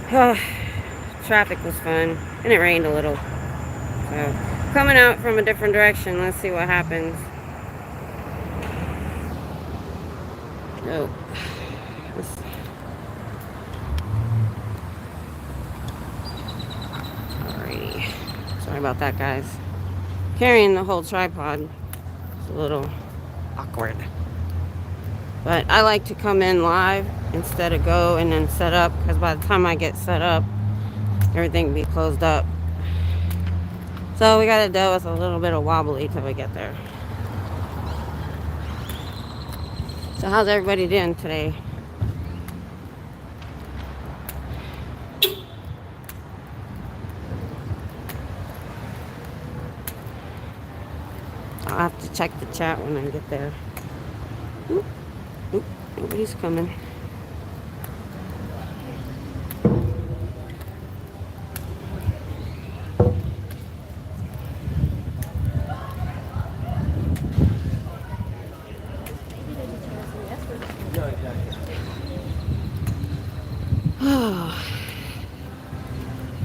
Traffic was fun, and it rained a little. So, coming out from a different direction. Let's see what happens. Oh. Alrighty. Sorry about that, guys. Carrying the whole tripod is a little awkward. But I like to come in live instead of go and then set up, because by the time I get set up, everything will be closed up. So we gotta deal with a little bit of wobbly till we get there. So how's everybody doing today? I'll have to check the chat when I get there. Oop, oop, nobody's coming.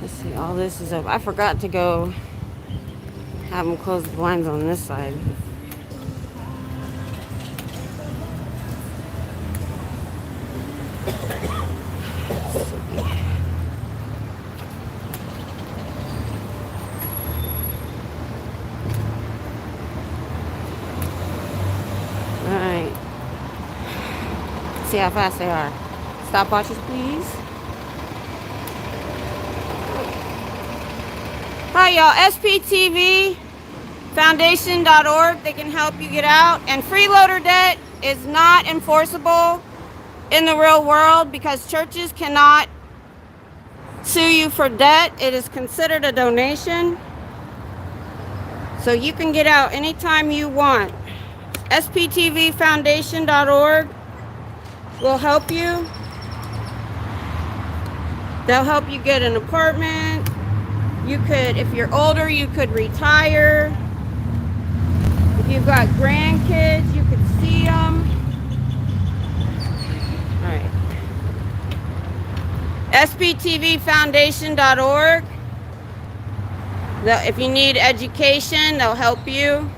Let's see, all this is up. I forgot to go have them close the blinds on this side. Alright. See how fast they are. Stopwatches, please. Hi, y'all. SPTV Foundation.org. They can help you get out. And freeloader debt is not enforceable in the real world because churches cannot sue you for debt. It is considered a donation. So you can get out anytime you want. SPTVFoundation.org will help you. They'll help you get an apartment. You could, if you're older, you could retire. If you've got grandkids, you could see them. All right. SPTVFoundation.org. If you need education, they'll help you.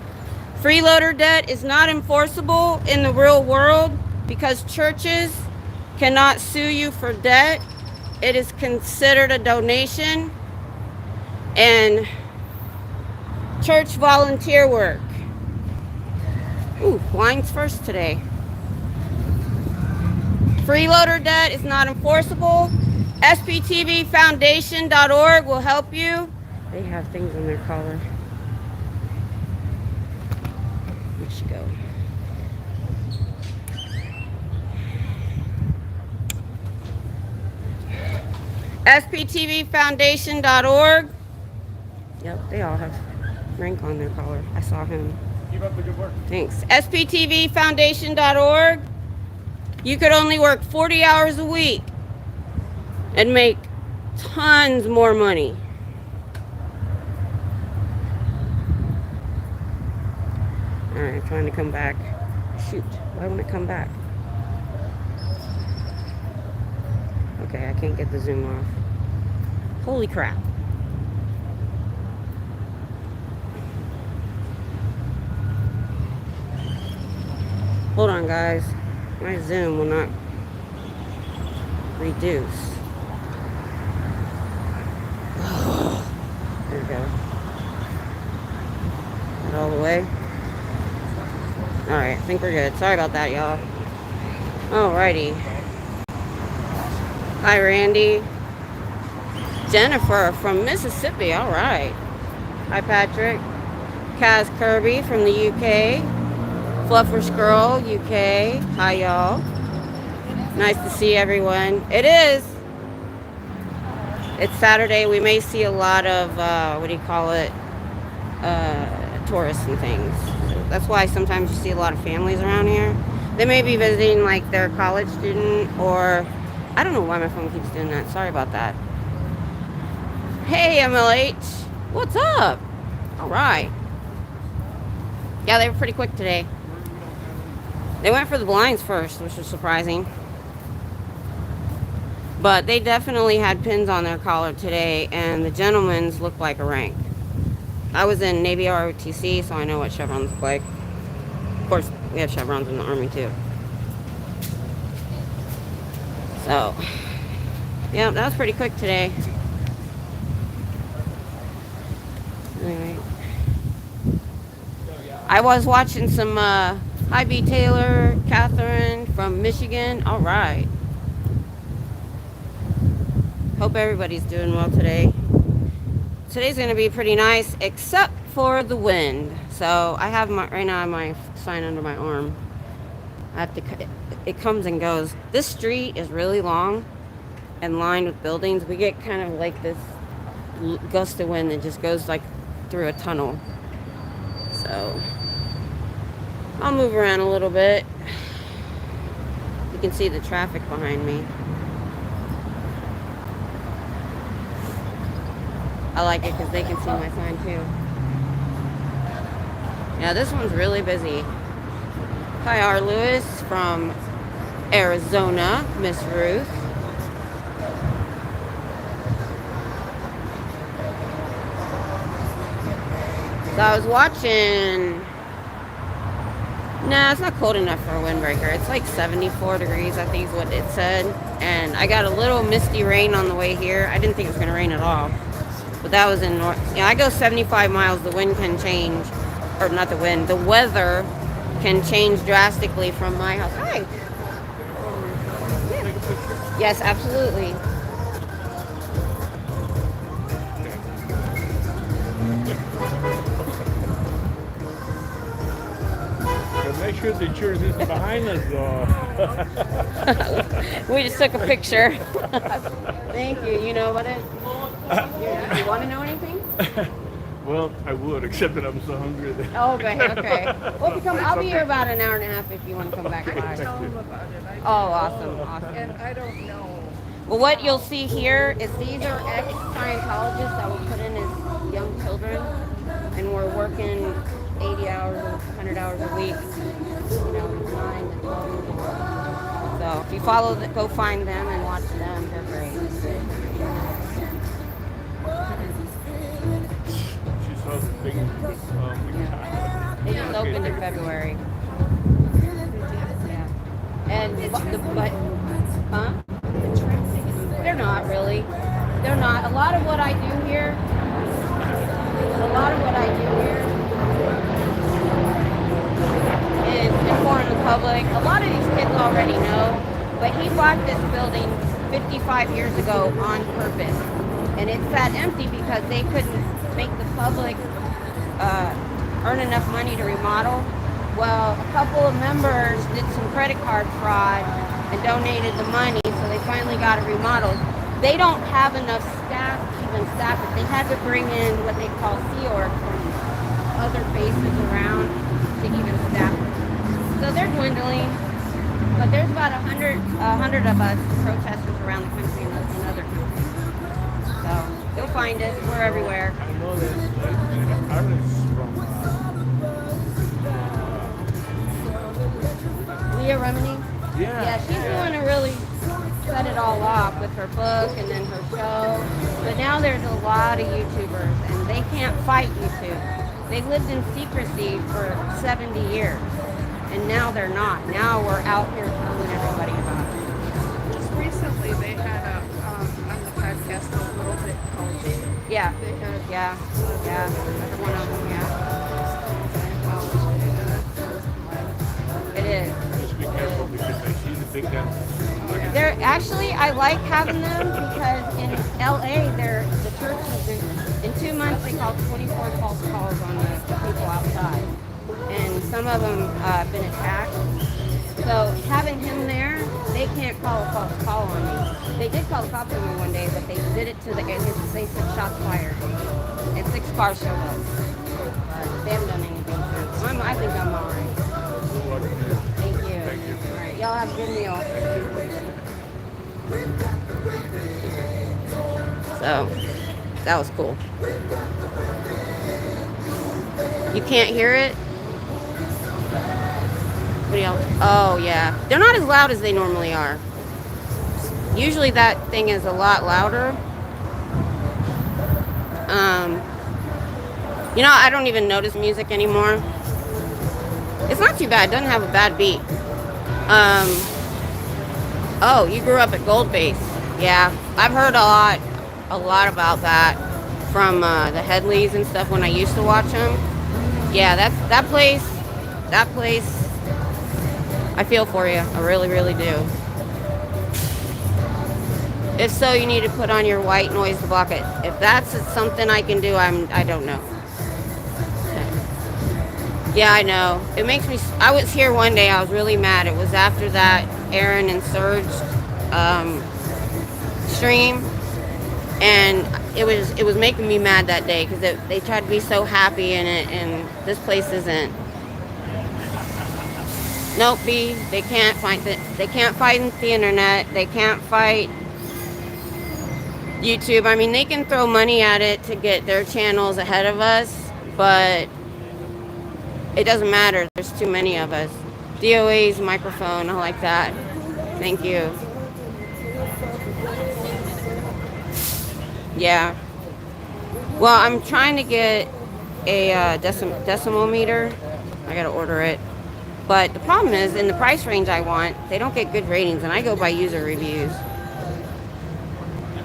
Freeloader debt is not enforceable in the real world because churches cannot sue you for debt. It is considered a donation and church volunteer work. Ooh, lines first today. Freeloader debt is not enforceable. SPTVFoundation.org will help you. They have things on their collar. Where'd she go? SPTVFoundation.org. Yep, they all have rank on their collar. I saw him. Keep up the good work. Thanks. SPTVFoundation.org. You could only work 40 hours a week and make tons more money. Alright, trying to come back. Shoot, why won't it come back? Okay, I can't get the zoom off. Holy crap. Hold on, guys. My zoom will not reduce. There we go. That all the way? Alright, I think we're good. Sorry about that, y'all. Alrighty. Hi, Randy. Jennifer from Mississippi. Alright. Hi, Patrick. Kaz Kirby from the UK. Fluffers Girl, UK. Hi, y'all. Nice to see everyone. It is. It's Saturday. We may see a lot of, tourists and things. That's why sometimes you see a lot of families around here. They may be visiting like their college student or, I don't know why my phone keeps doing that. Sorry about that. Hey, MLH. What's up? All right. Yeah, they were pretty quick today. They went for the blinds first, which was surprising. But they definitely had pins on their collar today, and the gentleman's looked like a rank. I was in Navy ROTC, so I know what chevrons look like. Of course, we have chevrons in the Army too. So, yeah, that was pretty quick today. Anyway, I was watching some Hi B. Taylor, Catherine from Michigan. All right. Hope everybody's doing well today. Today's going to be pretty nice, except for the wind. So I have right now I have my sign under my arm. I have to cut it. It comes and goes. This street is really long and lined with buildings. We get kind of like this gust of wind that just goes like through a tunnel. So I'll move around a little bit. You can see the traffic behind me. I like it because they can see my sign too. Yeah, this one's really busy. Hi, R. Lewis from Arizona, Miss Ruth. So I was watching. Nah, it's not cold enough for a windbreaker. It's like 74 degrees, I think is what it said. And I got a little misty rain on the way here. I didn't think it was going to rain at all. But that was in north. Yeah, I go 75 miles. The wind can change. Or not the wind. The weather can change drastically from my house. Hi. Yeah. Yes, absolutely. Make sure the church is behind us, though. We just took a picture. Thank you. You know what it? You want to know anything? Well, I would, except that I'm so hungry. Oh, okay, okay. Well, I'll be here about an hour and a half if you want to come back by. Tell them about it. Oh, awesome, awesome. And I don't know. Well, what you'll see here is these are ex-Scientologists that we put in as young children, and we're working 80 hours, 100 hours a week, 9 to 12 years old. So if you follow, go find them and watch them. They're great. She saw the big Yeah. They just opened in February. Yeah. And huh? They're not really. They're not. A lot of what I do here is inform the public. A lot of these kids already know, but he bought this building 55 years ago on purpose. And it sat empty because they couldn't make the public earn enough money to remodel. Well, a couple of members did some credit card fraud and donated the money, so they finally got it remodeled. They don't have enough staff to even staff it. They had to bring in what they call Sea Org from other bases around to even staff it. So they're dwindling, but there's about 100 of us protesters around the country and in other countries. So you'll find us. We're everywhere. I know there's artists from Leah Remini? Yeah, she's doing a really set it all off with her book and then her show. But now there's a lot of YouTubers and they can't fight YouTube. They lived in secrecy for 70 years and now they're not. Now we're out here telling everybody about it. Just recently they had on the podcast a little bit called Davey. Yeah, They had yeah. That's one of them, yeah. It is. Just be careful because I see the big guns. They're actually, I like having them because in LA, the churches, in 2 months, they called 24 false calls on the people outside. And some of them have been attacked. So having him there, they can't call a false call on me. They did call the cops on me one day, but they did it to they said shots fired. And 6 cars showed up. But they haven't done anything since. I think I'm all right. Thank you. All right, y'all have a good meal. So, that was cool. You can't hear it? What do y'all? Oh, yeah. They're not as loud as they normally are. Usually that thing is a lot louder. You know, I don't even notice music anymore. It's not too bad. It doesn't have a bad beat. Oh, you grew up at Gold Base. Yeah, I've heard a lot about that from the Headleys and stuff when I used to watch them. Yeah, that place. I feel for you. I really, really do. If so, you need to put on your white noise to block it. If that's something I can do, I don't know. Yeah, I know. It makes me. I was here one day. I was really mad. It was after that Aaron and Surge stream, and it was making me mad that day because they tried to be so happy in it, and this place isn't. Nope, B. They can't fight the internet. They can't fight YouTube. I mean, they can throw money at it to get their channels ahead of us, but it doesn't matter. There's too many of us. DOA's microphone, I like that. Thank you. Yeah. Well, I'm trying to get a decimal meter. I gotta order it. But the problem is, in the price range I want, they don't get good ratings, and I go by user reviews.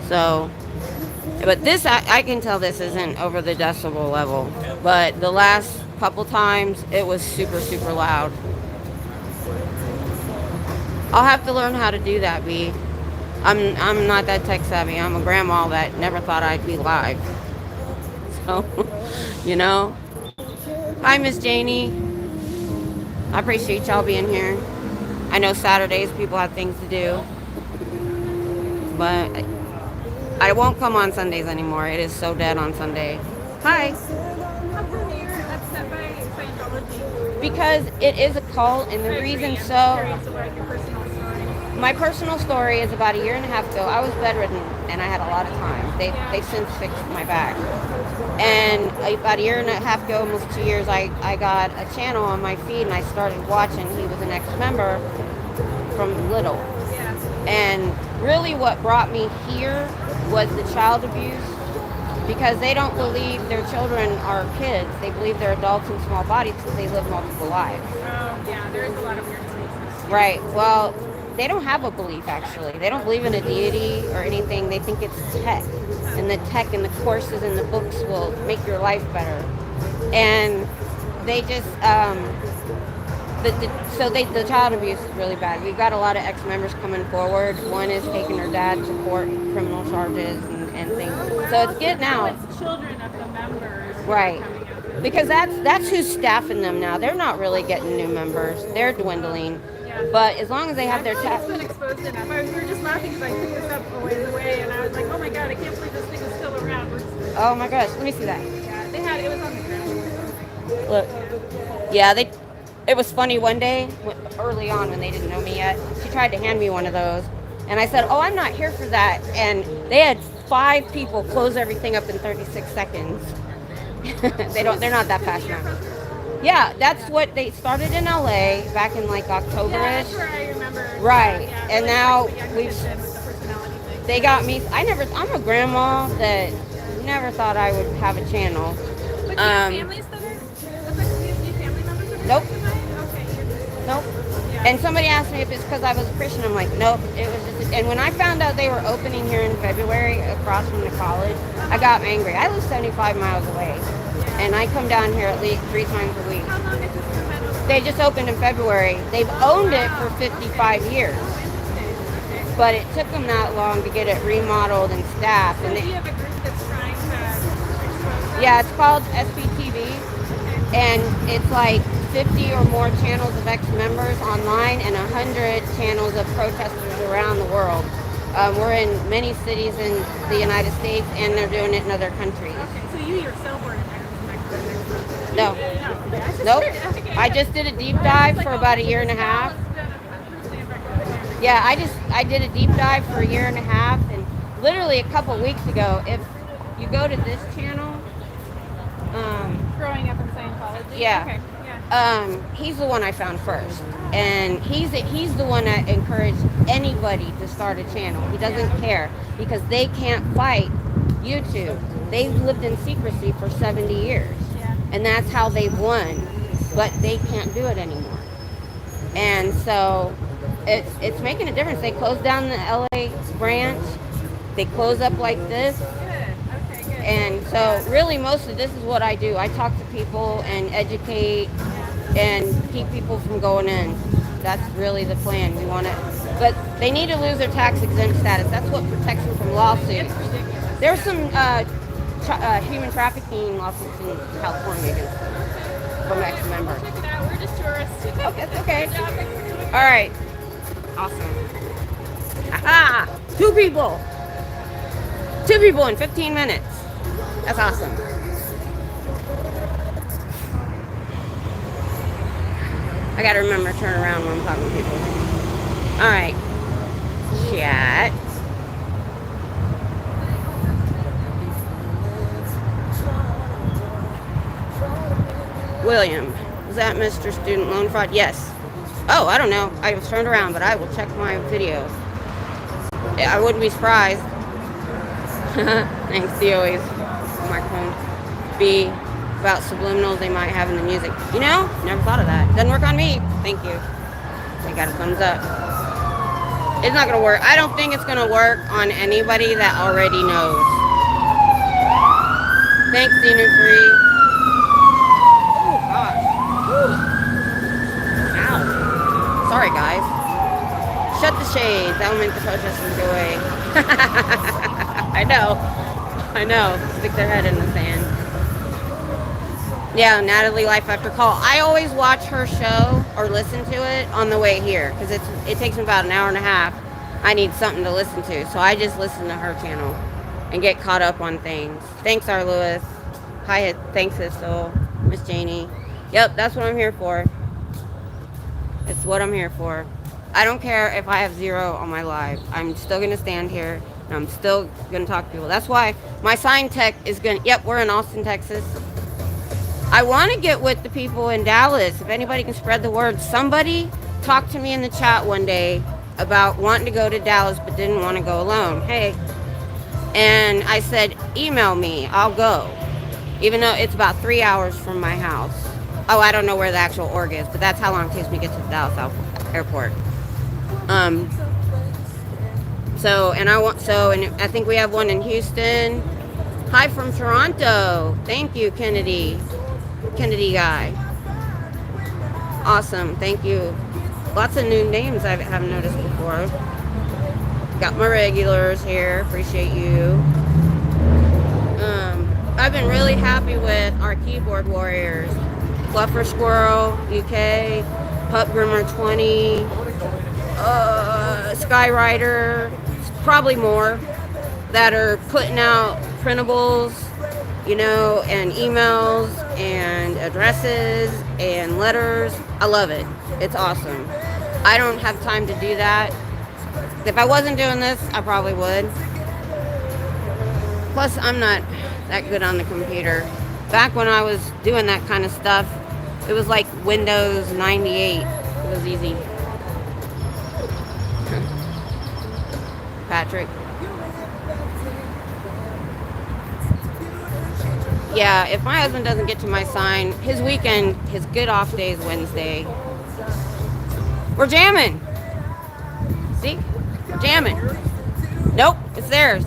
So, but this, I can tell this isn't over the decibel level. But the last couple times, it was super, super loud. I'll have to learn how to do that, B. I'm not that tech savvy. I'm a grandma that never thought I'd be live. So, you know. Hi, Miss Janie. I appreciate y'all being here. I know Saturdays people have things to do. But I won't come on Sundays anymore. It is so dead on Sunday. Hi. How come you're upset by Scientology? Because it is a cult, and the reason so... Curious about your personal story. My personal story is about a year and a half ago. I was bedridden, and I had a lot of time. They've since fixed my back. And about a year and a half ago, almost 2 years, I got a channel on my feed, and I started watching. He was an ex-member from Little. Yeah. And really what brought me here was the child abuse, because they don't believe their children are kids. They believe they're adults in small bodies because they live multiple lives. Oh, yeah, there is a lot of weird things. Right. Well, they don't have a belief, actually. They don't believe in a deity or anything. They think it's tech. And the tech and the courses and the books will make your life better. And they just, the child abuse is really bad. We've got a lot of ex-members coming forward. One is taking her dad to court, criminal charges and things. So it's getting out. It's children of the members. Right. Because that's who's staffing them now. They're not really getting new members. They're dwindling. Yeah. But as long as they have their it's been exposed enough. We were just laughing because I picked this up a ways away, and I was like, oh my god, I can't believe this thing is still around. Oh my gosh, let me see that. Yeah, it was on the ground. Look. Yeah, it was funny one day, early on when they didn't know me yet. She tried to hand me one of those. And I said, oh, I'm not here for that. And they had 5 people close everything up in 36 seconds. They're not that fast now. Yeah, that's what they started in LA back in like October-ish. Yeah, that's where I remember. Right. Yeah, and like now the personality thing. they got me. I'm a grandma that never thought I would have a channel. But do you have families that are? Family members that are? Nope. Okay. Nope. Yeah. And somebody asked me if it's because I was a Christian. I'm like, nope. It was just. And when I found out they were opening here in February across from the college, I got angry. I live 75 miles away, and I come down here at least 3 times a week. How long has this been open? They just opened in February. They've owned it for 55 years. But it took them that long to get it remodeled and staffed. So And do you have a group that's trying to expose that? yeah, it's called SPTV, and it's like 50 or more channels of ex-members online and 100 channels of protesters around the world. We're in many cities in the United States, and they're doing it in other countries. Okay, so you yourself were an ex-member? No. Nope. I just did a deep dive for about a year and a half. Yeah, I did a deep dive for a year and a half, and literally a couple weeks ago, if you go to this channel, Growing up in Scientology? Yeah. Okay, yeah. He's the one I found first, and he's the one that encouraged anybody to start a channel. He doesn't care because they can't fight YouTube. They've lived in secrecy for 70 years, and that's how they've won. But they can't do it anymore, and so it's making a difference. They closed down the LA branch. They close up like this. And so really most of this is what I do. I talk to people and educate and keep people from going in. That's really the plan. We want to, but they need to lose their tax exempt status. That's what protects them from lawsuits. There's some human trafficking lawsuits in California against them from ex-members. Check it out. We're just tourists. Okay, that's okay. All right. Awesome. Aha! Two people in 15 minutes. That's awesome. I gotta remember to turn around when I'm talking to people. Alright. Chat. William. Is that Mr. Student Loan Fraud? Yes. Oh, I don't know. I was turned around, but I will check my video. I wouldn't be surprised. Thanks, DOA's microphone. B, about subliminals they might have in the music. You know, never thought of that. Doesn't work on me. Thank you. I got a thumbs up. It's not gonna work. I don't think it's gonna work on anybody that already knows. Thanks, Xenu Free. Oh gosh. Whew. Ow. Sorry, guys. Shut the shades. That will make the protest enjoy. I know. Stick their head in the sand. Yeah, Natalie Life After Call. I always watch her show or listen to it on the way here because it takes me about an hour and a half. I need something to listen to, so I just listen to her channel and get caught up on things. Thanks, R. Lewis. Hi, thanks, Issel. Miss Janie. Yep, that's what I'm here for. It's what I'm here for. I don't care if I have 0 on my live. I'm still going to stand here. And I'm still going to talk to people. That's why my sign tech is going to... Yep, we're in Austin, Texas. I want to get with the people in Dallas. If anybody can spread the word. Somebody talked to me in the chat one day about wanting to go to Dallas but didn't want to go alone. Hey. And I said, email me. I'll go. Even though it's about 3 hours from my house. Oh, I don't know where the actual org is, but that's how long it takes me to get to the Dallas airport. And I think we have one in Houston. Hi from Toronto. Thank you, Kennedy guy. Awesome. Thank you. Lots of new names I haven't noticed before. Got my regulars here. Appreciate you. I've been really happy with our keyboard warriors. Fluffer Squirrel, UK, Pup Grimmer 20, Skyrider, probably more, that are putting out printables, you know, and emails and addresses and letters. I love it. It's awesome. I don't have time to do that. If I wasn't doing this, I probably would. Plus, I'm not that good on the computer. Back when I was doing that kind of stuff, it was like Windows 98. It was easy. Patrick. Yeah, if my husband doesn't get to my sign, his weekend, his good off day is Wednesday. We're jamming. See? We're jamming. Nope, it's theirs.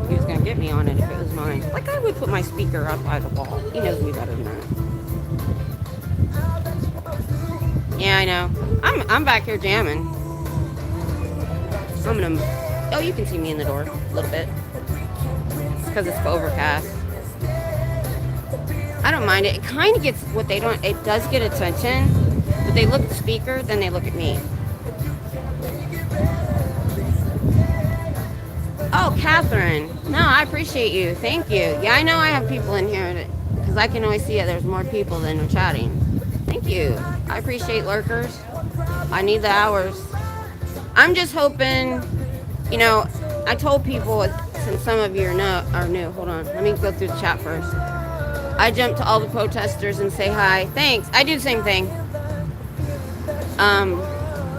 He was gonna get me on it if it was mine. Like I would put my speaker up by the wall. He knows me better than that. Yeah, I know. I'm back here jamming. I'm gonna... Oh, you can see me in the door a little bit. It's because it's overcast. I don't mind it. It kind of gets what they don't... It does get attention. But they look at the speaker, then they look at me. Oh, Catherine. No, I appreciate you. Thank you. Yeah, I know I have people in here because I can always see it. There's more people than are chatting. Thank you. I appreciate lurkers. I need the hours. I'm just hoping, you know, I told people, since some of you are new. Hold on. Let me go through the chat first. I jump to all the protesters and say hi. Thanks. I do the same thing.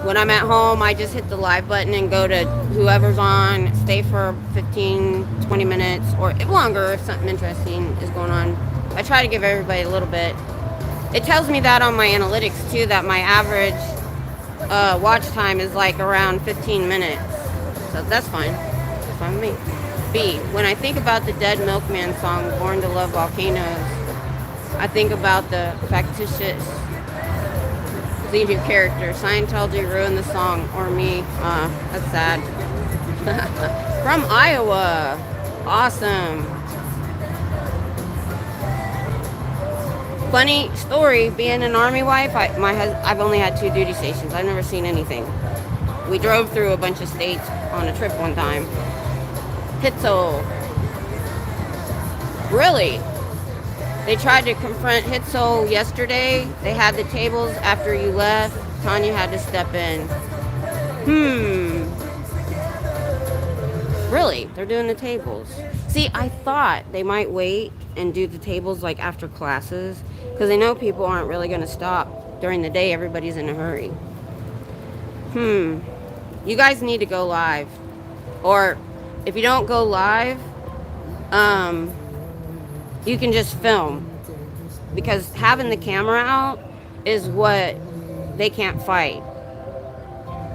When I'm at home, I just hit the live button and go to whoever's on, stay for 15, 20 minutes, or longer if something interesting is going on. I try to give everybody a little bit. It tells me that on my analytics, too, that my average watch time is like around 15 minutes. So that's fine. That's fine with me. B, when I think about the Dead Milkman song, Born to Love Volcanoes, I think about the factitious lead character. Scientology ruined the song, or me. That's sad. From Iowa. Awesome. Funny story, being an Army wife, I've only had 2 duty stations. I've never seen anything. We drove through a bunch of states on a trip one time. Hitzel. Really? They tried to confront Hitzel yesterday. They had the tables after you left. Tanya had to step in. Really? They're doing the tables. See, I thought they might wait and do the tables like after classes, because they know people aren't really going to stop during the day. Everybody's in a hurry. You guys need to go live. Or if you don't go live, you can just film, because having the camera out is what they can't fight.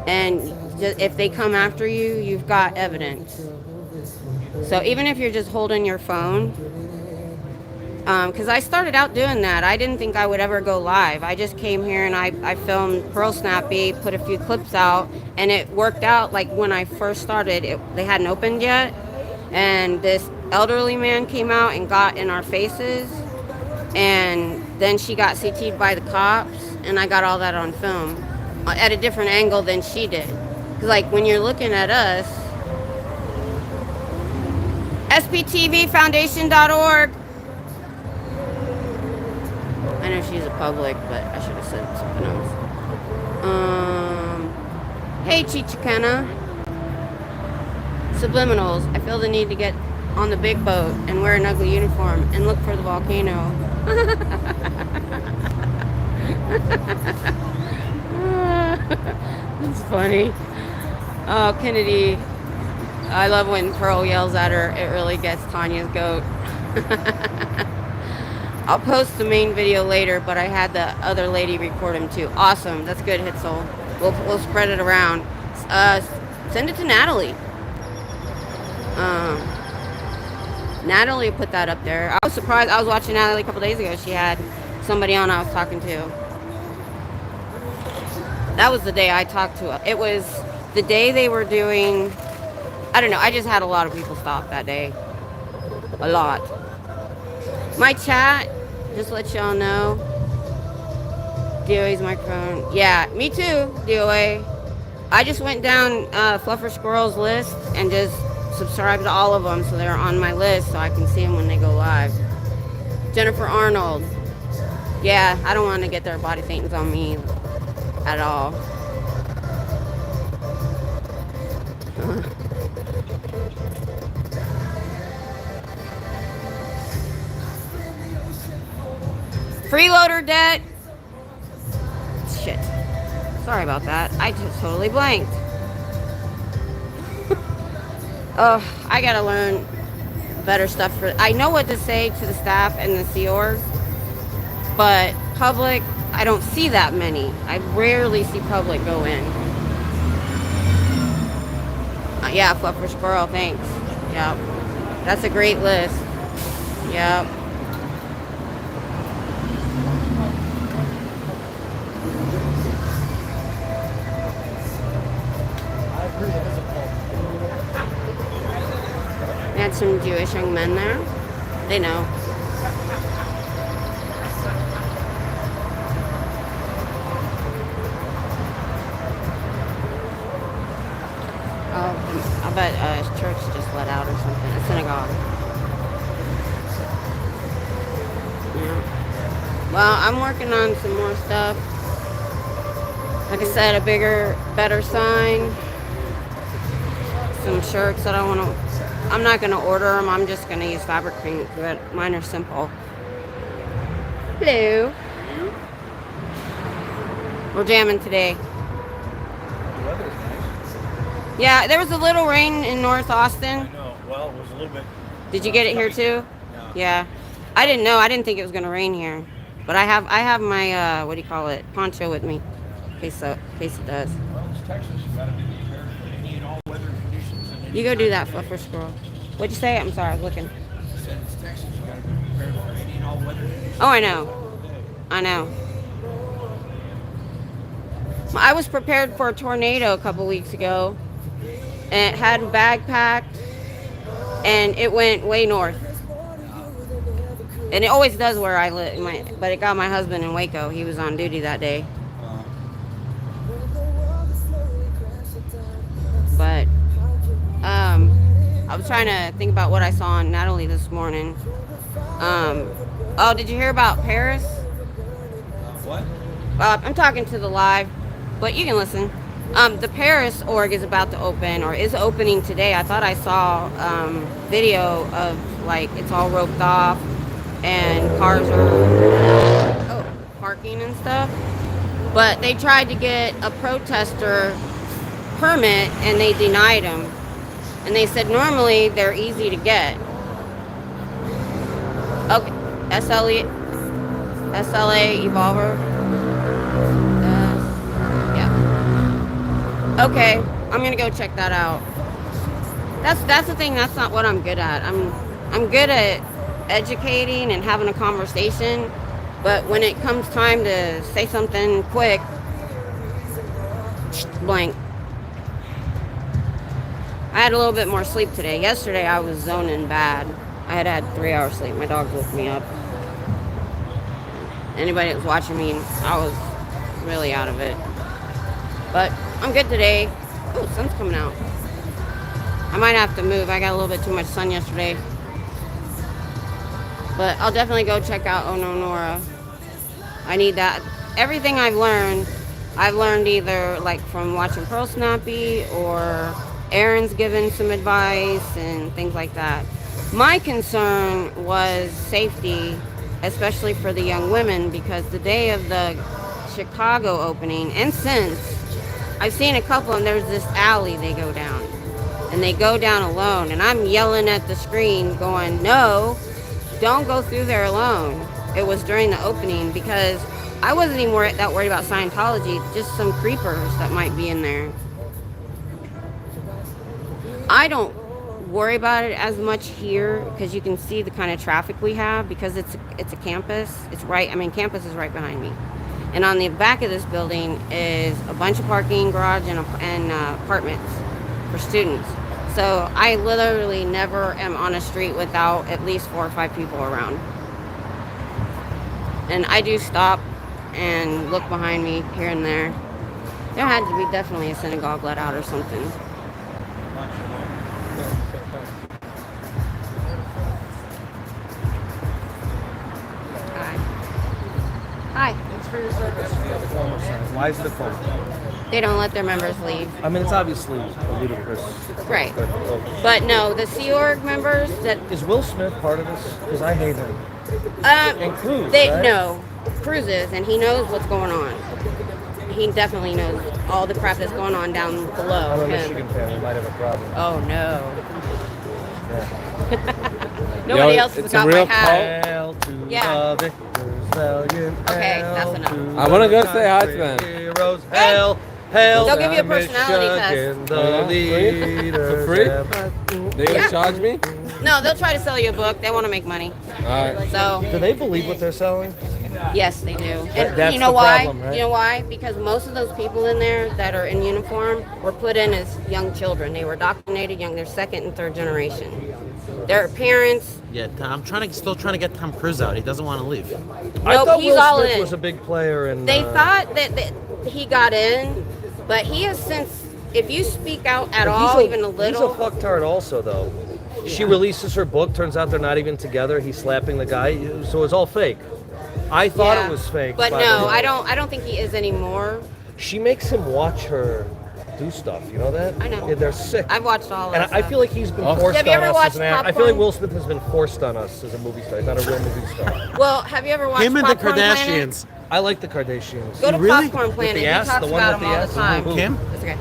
And if they come after you, you've got evidence. So even if you're just holding your phone, because I started out doing that. I didn't think I would ever go live. I just came here and I filmed Pearl Snappy, put a few clips out, and it worked out. Like when I first started, they hadn't opened yet, and this elderly man came out and got in our faces, and then she got CT'd by the cops, and I got all that on film at a different angle than she did. Because like when you're looking at us, SPTV I know she's a public, but I should have said something else. Hey, Chichicana. Subliminals. I feel the need to get on the big boat and wear an ugly uniform and look for the volcano. That's funny. Oh, Kennedy. I love when Pearl yells at her. It really gets Tanya's goat. I'll post the main video later, but I had the other lady record him too. Awesome. That's good, Hitzel. We'll spread it around. Send it to Natalie. Natalie put that up there. I was surprised. I was watching Natalie a couple days ago. She had somebody on I was talking to. That was the day I talked to her. It was the day they were doing... I don't know. I just had a lot of people stop that day. A lot. My chat, just to let y'all know. DOA's microphone. Yeah, me too, DOA. I just went down Fluffer Squirrel's list and just subscribed to all of them so they're on my list so I can see them when they go live. Jennifer Arnold. Yeah, I don't want to get their body things on me at all. Freeloader debt. Shit. Sorry about that. I just totally blanked. Oh, I gotta learn better stuff for... I know what to say to the staff and the Sea Org, but public, I don't see that many. I rarely see public go in. Yeah, Fluffer Squirrel, thanks. Yep. That's a great list. Yep. We had some Jewish young men there. They know. Oh, I bet a church just let out or something. A synagogue. Yeah. Well, I'm working on some more stuff. Like I said, a bigger, better sign. Some shirts that I want to... I'm not going to order them. I'm just going to use fabric paint, but mine are simple. Hello. We're jamming today. The weather's nice. Yeah, there was a little rain in North Austin. I know. Well, it was a little bit. Did you get it here too? Yeah. Yeah. I didn't know. I didn't think it was gonna rain here. But I have my what do you call it? Poncho with me. In case it does. Well, it's Texas. You gotta be prepared for any and all weather conditions. And You go do that, fluffer squirrel. What'd you say? I'm sorry, I was looking. I said it's Texas. You gotta be prepared for any and all weather conditions. Oh, I know. I know. I was prepared for a tornado a couple weeks ago, and it had a bag packed, and it went way north. And it always does where I live, but it got my husband in Waco. He was on duty that day. But I was trying to think about what I saw on Natalie this morning. Oh, did you hear about Paris? What? I'm talking to the live, but you can listen. The Paris org is about to open, or is opening today. I thought I saw video of, like, it's all roped off and cars are parking and stuff. But they tried to get a protester permit and they denied him. And they said normally they're easy to get. Okay, SLA Evolver. Yeah. Okay, I'm gonna go check that out. That's the thing. That's not what I'm good at. I'm good at educating and having a conversation, but when it comes time to say something quick, blank. I had a little bit more sleep today. Yesterday I was zoning bad. I had 3 hours sleep. My dog woke me up. Anybody that was watching me, I was really out of it. But I'm good today. Oh, sun's coming out. I might have to move. I got a little bit too much sun yesterday. But I'll definitely go check out Oh No Nora. I need that. Everything I've learned either like from watching Pearl Snappy or Aaron's given some advice and things like that. My concern was safety, especially for the young women, because the day of the Chicago opening, and since, I've seen a couple, and there's this alley they go down. And they go down alone. And I'm yelling at the screen going, no, don't go through there alone. It was during the opening, because I wasn't even that worried about Scientology, just some creepers that might be in there. I don't worry about it as much here because you can see the kind of traffic we have because it's a campus. Campus is right behind me. And on the back of this building is a bunch of parking, garage, and apartments for students. So I literally never am on a street without at least 4 or 5 people around. And I do stop and look behind me here and there. There had to be definitely a synagogue let out or something. Hi. Thanks for your service. Why is it a phone? They don't let their members leave. I mean, it's obviously ludicrous. Right. But no, the Sea Org members that... Is Will Smith part of this? Because I hate him. And Cruz, right? No. Cruz is, and he knows what's going on. He definitely knows all the crap that's going on down below. I'm a him. Michigan fan. We might have a problem. Oh, no. Yeah. Nobody else has got my hat. Hail to Yeah. the victors, valiant. Okay, hail that's enough. to I wanna the go say hi to them. heroes. Hail, hail They'll give you a to personality Michigan, test. the leaders. For free? They gonna Yeah. charge me? No, they'll try to sell you a book. They want to make money. Alright. So, Do they believe what they're selling? yes, they do. And That's you know the why? problem, right? You know why? Because most of those people in there that are in uniform were put in as young children. They were indoctrinated young. They're second and third generation. Their parents. Yeah, I'm still trying to get Tom Cruise out. He doesn't want to leave. I Nope, thought he's Will all Smith in. was a big player in. They thought that he got in, but he has since. If you speak out at all, even a little. He's a fucktard also, though. She releases her book. Turns out they're not even together. He's slapping the guy. So it's all fake. I thought Yeah. it was fake. But by no, the way. I don't think he is anymore. She makes him watch her do stuff. You know that? I know. Yeah, they're sick. I've watched all of And that I stuff. feel like he's been forced Have you on ever us watched as an actor. I feel Popcorn? like Will Smith has been forced on us as a movie star. He's not a real movie star. Well, have you ever watched Him and the Popcorn Planet? Kardashians. I like the Kardashians. Go to Really? Popcorn Planet. the He ass? talks The one about with them the all ass? the time. Who? Kim? It's okay.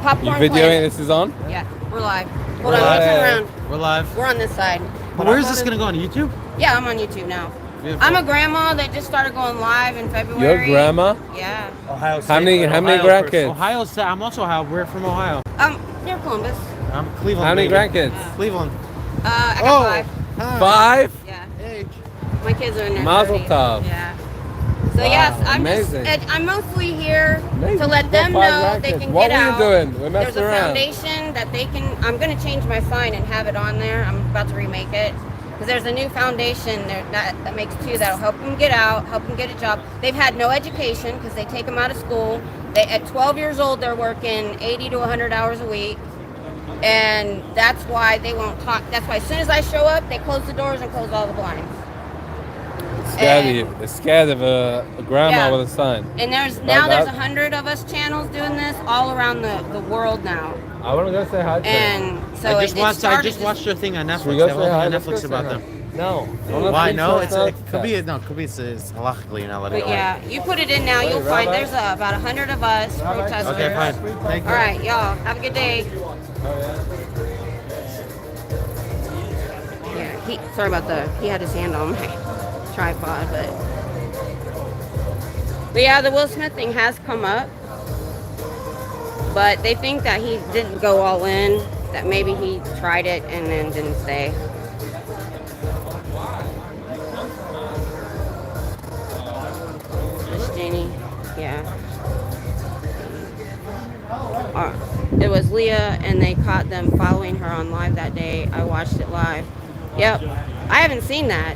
Popcorn You videoing Planet. this is on? Yeah, we're live. Hold We're on, let me turn live. around. We're live. We're on this side. Where is this gonna go on YouTube? Yeah, I'm on YouTube now. Beautiful. I'm a grandma that just started going live in February. Your grandma? Yeah. Ohio State. How many Ohio grandkids? Ohio State. I'm also Ohio. We're from Ohio. Near Columbus. I'm Cleveland. How many baby. grandkids? Cleveland. I got Oh. 5. Hi. 5? Yeah. Hey. My kids are in their Mazel 30s. tov. Yeah. So Wow, yes, amazing. I'm mostly here Amazing. to let You them got 5 know they grandkids. can What get were you out. doing? We There's messed a around. foundation that they can. I'm going to change my sign and have it on there. I'm about to remake it because there's a new foundation there that makes 2 that'll help them get out, help them get a job. They've had no education because they take them out of school. At 12 years old, they're working 80 to 100 hours a week. And that's why they won't talk. That's why as soon as I show up, they close the doors and close all the blinds. Scared of And- you. They're scared of a grandma Yeah. with a son. And there's that- 100 of us channels doing this all around the world now. I want to go say hi to them. And so I just watched. just watched your thing on Netflix. we go They have a say whole hi? thing on Let's go Netflix say about hi. them. No. Why? No, it not could be. No, could be. It's halachically you're not letting But it. yeah, you put it in now, you'll find Rabbi? there's about 100 of us protesters. Okay, fine. Thank you. All right, y'all, have a good day. Yeah, sorry about he had his hand on my tripod, but yeah, the Will Smith thing has come up, but they think that he didn't go all in, that maybe he tried it and then didn't stay. Miss Janie, yeah. It was Leah, and they caught them following her on live that day. I watched it live. Yep. I haven't seen that,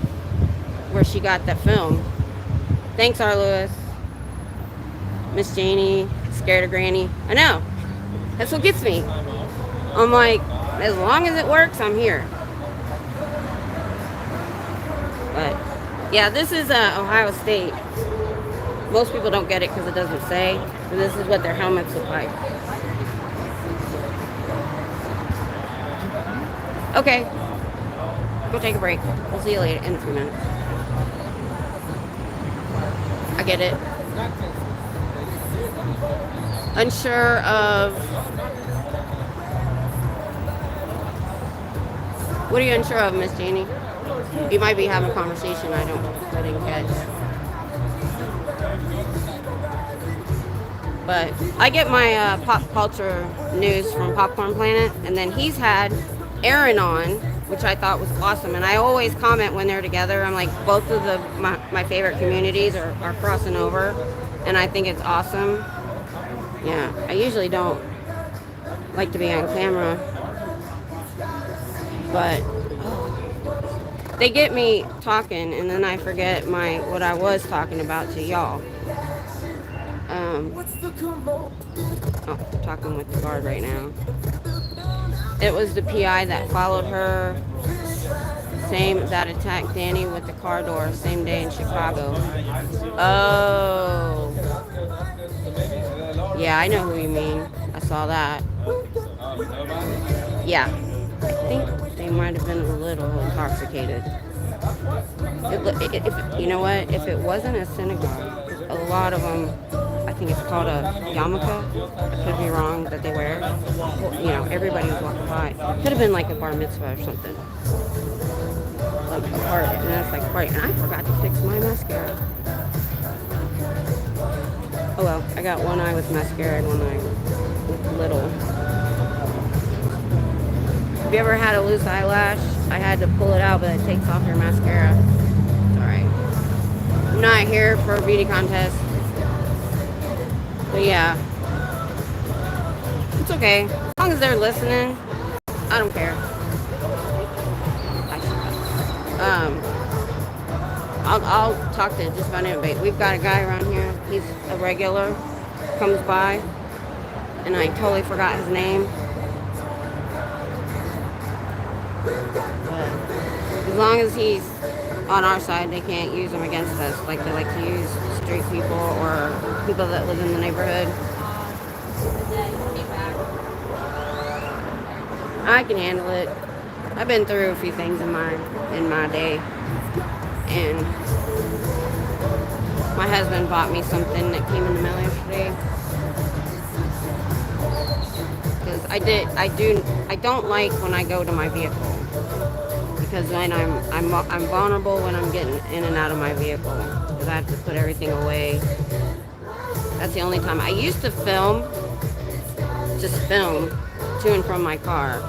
where she got that film. Thanks, R. Lewis. Miss Janie, scared of Granny. I know. That's what gets me. I'm like, as long as it works, I'm here. But, yeah, this is Ohio State. Most people don't get it because it doesn't say. But this is what their helmets look like. Okay. Go take a break. We'll see you later in a few minutes. I get it. Unsure of... What are you unsure of, Miss Janie? You might be having a conversation I didn't catch. But I get my pop culture news from Popcorn Planet, and then he's had Aaron on, which I thought was awesome. And I always comment when they're together. I'm like, both of my favorite communities are crossing over, and I think it's awesome. Yeah, I usually don't like to be on camera, but they get me talking, and then I forget what I was talking about to y'all. Talking with the guard right now. It was the PI that followed her, that attacked Danny with the car door, same day in Chicago. Oh. Yeah, I know who you mean. I saw that. Yeah. I think they might have been a little intoxicated. You know what? If it wasn't a synagogue, a lot of them, I think it's called a yarmulke. I could be wrong that they wear. You know, everybody was walking by. Could have been like a bar mitzvah or something. Like a party, and that's like a party. And I forgot to fix my mascara. Oh well, I got one eye with mascara and one eye with little. Have you ever had a loose eyelash? I had to pull it out, but it takes off your mascara. It's alright. I'm not here for a beauty contest. But yeah. It's okay. As long as they're listening, I don't care. I'll talk to just about anybody. We've got a guy around here. He's a regular. Comes by. And I totally forgot his name. As long as he's on our side, they can't use him against us like they like to use street people or people that live in the neighborhood. I can handle it. I've been through a few things in my day, and my husband bought me something that came in the mail yesterday. Because I don't like when I go to my vehicle, because then I'm vulnerable when I'm getting in and out of my vehicle, because I have to put everything away. That's the only time. I used to just film to and from my car.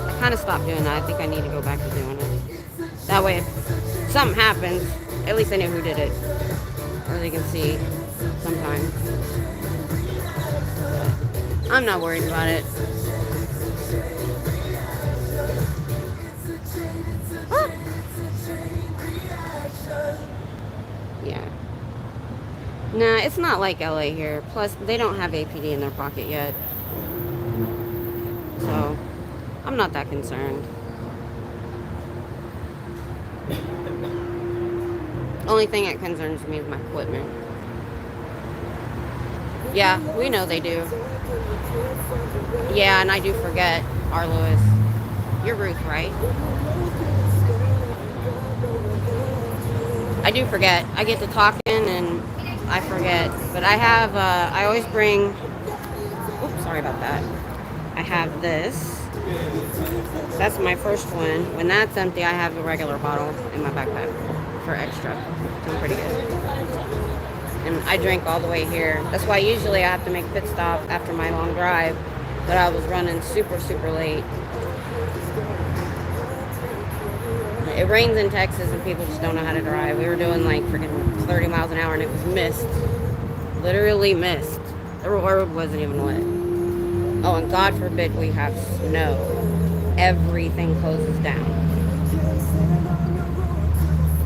I kind of stopped doing that. I think I need to go back to doing it. That way, if something happens, at least I know who did it, or they can see sometimes. But I'm not worried about it. Ah. Yeah. Nah, it's not like LA here. Plus, they don't have APD in their pocket yet. So, I'm not that concerned. Only thing that concerns me is my equipment. Yeah, we know they do. Yeah, and I do forget, R. Lewis. You're Ruth, right? I do forget. I get to talking and I forget. But I have, I always bring, oops, sorry about that. I have this. That's my first one. When that's empty, I have a regular bottle in my backpack for extra. So I'm pretty good. And I drink all the way here. That's why usually I have to make a pit stop after my long drive. But I was running super, super late. It rains in Texas and people just don't know how to drive. We were doing like freaking 30 miles an hour and it was mist. Literally mist. The road wasn't even wet. Oh, and God forbid we have snow. Everything closes down.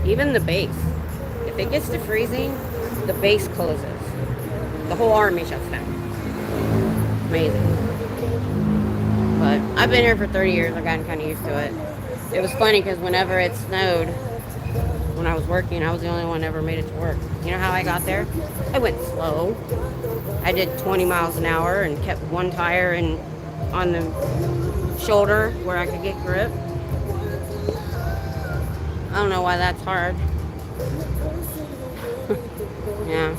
Even the base. If it gets to freezing, the base closes. The whole army shuts down. Amazing. But I've been here for 30 years. I've gotten kind of used to it. It was funny because whenever it snowed, when I was working, I was the only one that ever made it to work. You know how I got there? I went slow. I did 20 miles an hour and kept one tire on the shoulder where I could get grip. I don't know why that's hard. Yeah.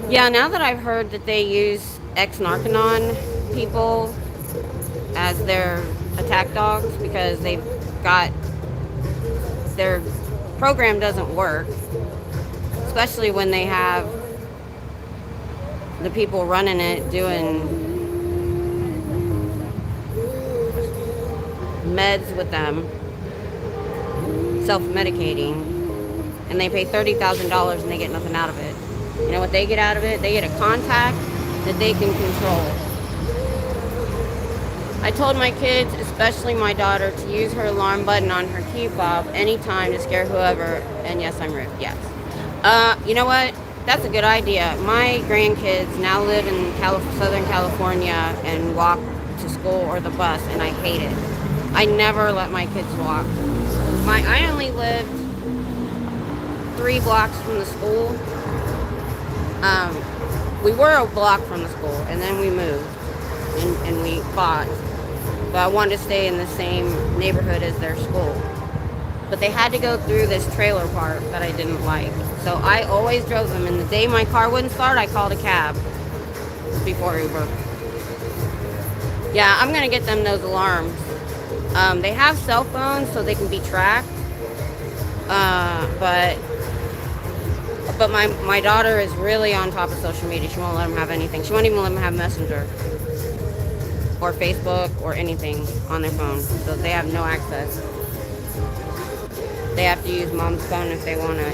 Yeah, now that I've heard that they use ex-Narcanon people as their attack dogs because they've got, their program doesn't work, especially when they have the people running it doing meds with them, self-medicating, and they pay $30,000 and they get nothing out of it. You know what they get out of it? They get a contact that they can control. I told my kids, especially my daughter, to use her alarm button on her key fob anytime to scare whoever, and yes, I'm Ruth, yes. You know what? That's a good idea. My grandkids now live in Southern California and walk to school or the bus, and I hate it. I never let my kids walk. I only lived 3 blocks from the school. We were a block from the school, and then we moved, and we bought. But I wanted to stay in the same neighborhood as their school. But they had to go through this trailer park that I didn't like. So I always drove them, and the day my car wouldn't start, I called a cab before Uber. Yeah, I'm gonna get them those alarms. They have cell phones so they can be tracked. But my daughter is really on top of social media. She won't let them have anything. She won't even let them have Messenger or Facebook or anything on their phone. So they have no access. They have to use mom's phone if they want to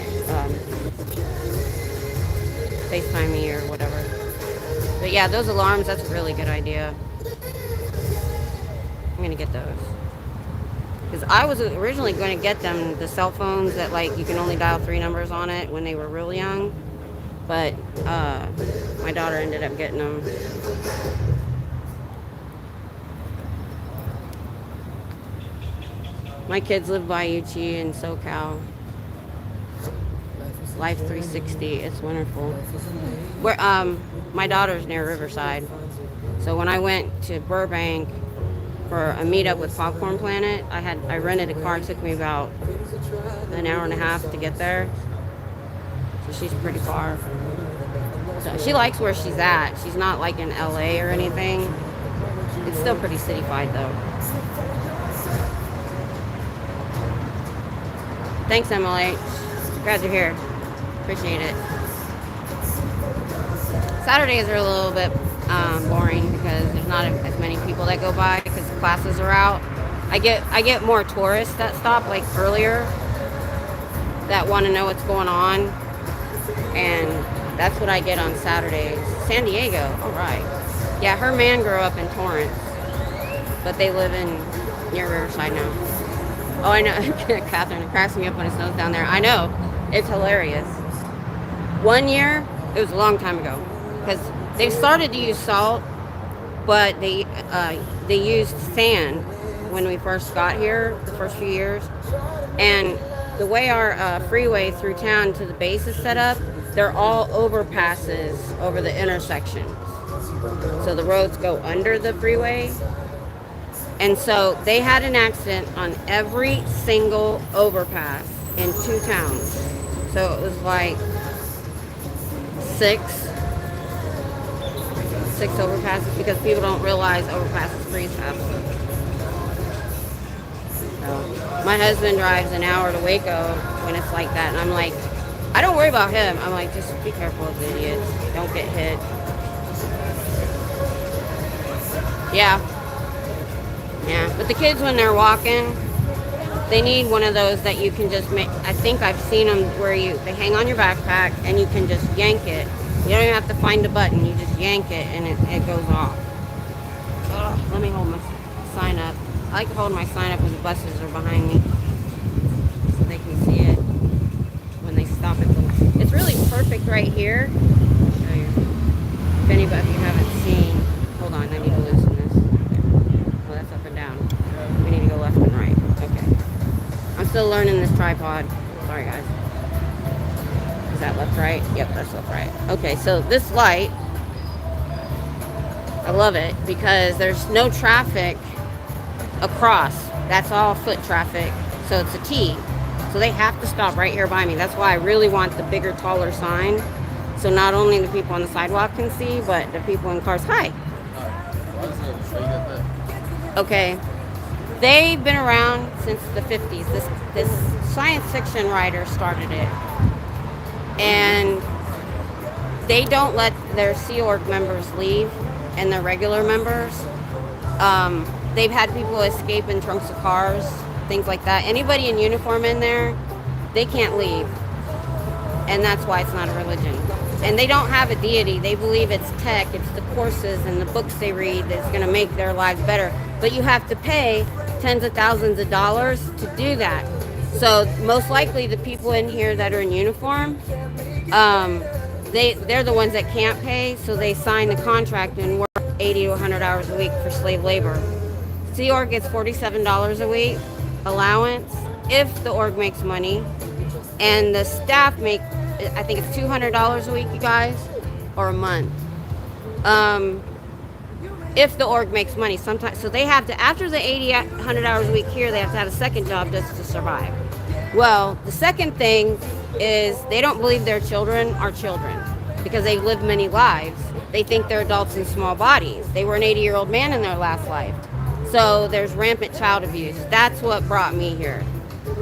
FaceTime me or whatever. But yeah, those alarms, that's a really good idea. I'm going to get those. Because I was originally going to get them the cell phones that like you can only dial 3 numbers on it when they were real young. But my daughter ended up getting them. My kids live by UT in SoCal. Life 360. It's wonderful. Where my daughter's near Riverside, so when I went to Burbank for a meetup with Popcorn Planet, I rented a car. It took me about an hour and a half to get there. So she's pretty far. So she likes where she's at. She's not like in LA or anything. It's still pretty cityfied though. Thanks, MLH. Glad you're here. Appreciate it. Saturdays are a little bit boring because there's not as many people that go by because classes are out. I get more tourists that stop like earlier that want to know what's going on, and that's what I get on Saturdays. San Diego, all right. Yeah, her man grew up in Torrance, but they live near Riverside now. Oh, I know. Catherine, it cracks me up when it snows down there. I know. It's hilarious. One year, it was a long time ago, because they started to use salt, but they used sand when we first got here, the first few years. And the way our freeway through town to the base is set up, they're all overpasses over the intersections. So the roads go under the freeway. And so they had an accident on every single overpass in 2 towns. So it was like six overpasses, because people don't realize overpasses freeze faster. So my husband drives an hour to Waco when it's like that, and I'm like, I don't worry about him. I'm like, just be careful of the idiots. Don't get hit. Yeah, but the kids, when they're walking, they need one of those that you can just make. I think I've seen them where they hang on your backpack and you can just yank it. You don't even have to find a button. You just yank it and it goes off. Ugh, let me hold my sign up. I like to hold my sign up when the buses are behind me so they can see it when they stop at them. It's really perfect right here. I'll show you. If anybody, if you haven't seen, hold on, I need to loosen this. Oh, that's up and down. We need to go left and right. Okay. I'm still learning this tripod. Sorry, guys. Is that left, right? Yep, that's left, right. Okay, so this light, I love it because there's no traffic across. That's all foot traffic. So it's a T. So they have to stop right here by me. That's why I really want the bigger, taller sign. So not only the people on the sidewalk can see, but the people in cars. Hi. Okay. They've been around since the 50s. This science fiction writer started it. And they don't let their Sea Org members leave and their regular members. They've had people escape in trunks of cars, things like that. Anybody in uniform in there, they can't leave. And that's why it's not a religion. And they don't have a deity. They believe it's tech, it's the courses and the books they read that's going to make their lives better. But you have to pay tens of thousands of dollars to do that. So most likely the people in here that are in uniform, they're the ones that can't pay, so they sign the contract and work 80 to 100 hours a week for slave labor. Sea Org gets $47 a week allowance if the org makes money, and the staff make, I think it's $200 a week, you guys, or a month. If the org makes money, sometimes, so they have to, after the 80, 100 hours a week here, they have to have a second job just to survive. Well, the second thing is they don't believe their children are children because they've lived many lives. They think they're adults in small bodies. They were an 80-year-old man in their last life. So there's rampant child abuse. That's what brought me here,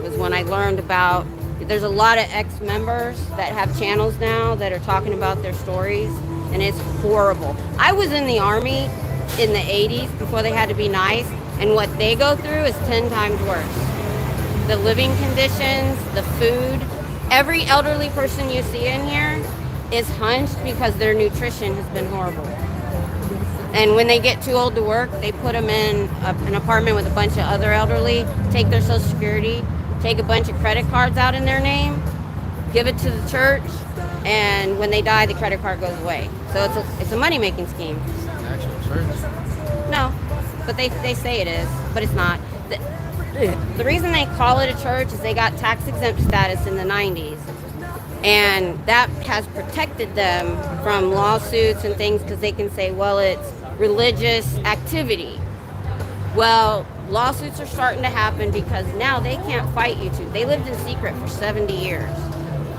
was when I learned about, there's a lot of ex-members that have channels now that are talking about their stories, and it's horrible. I was in the Army in the 80s before they had to be nice, and what they go through is 10 times worse. The living conditions, the food. Every elderly person you see in here is hunched because their nutrition has been horrible. And when they get too old to work, they put them in an apartment with a bunch of other elderly, take their Social Security, take a bunch of credit cards out in their name, give it to the church, and when they die, the credit card goes away. So it's a money-making scheme. Actual church? No, but they say it is, but it's not. The reason they call it a church is they got tax exempt status in the 90s. And that has protected them from lawsuits and things because they can say, well, it's religious activity. Well, lawsuits are starting to happen because now they can't fight YouTube. They lived in secret for 70 years.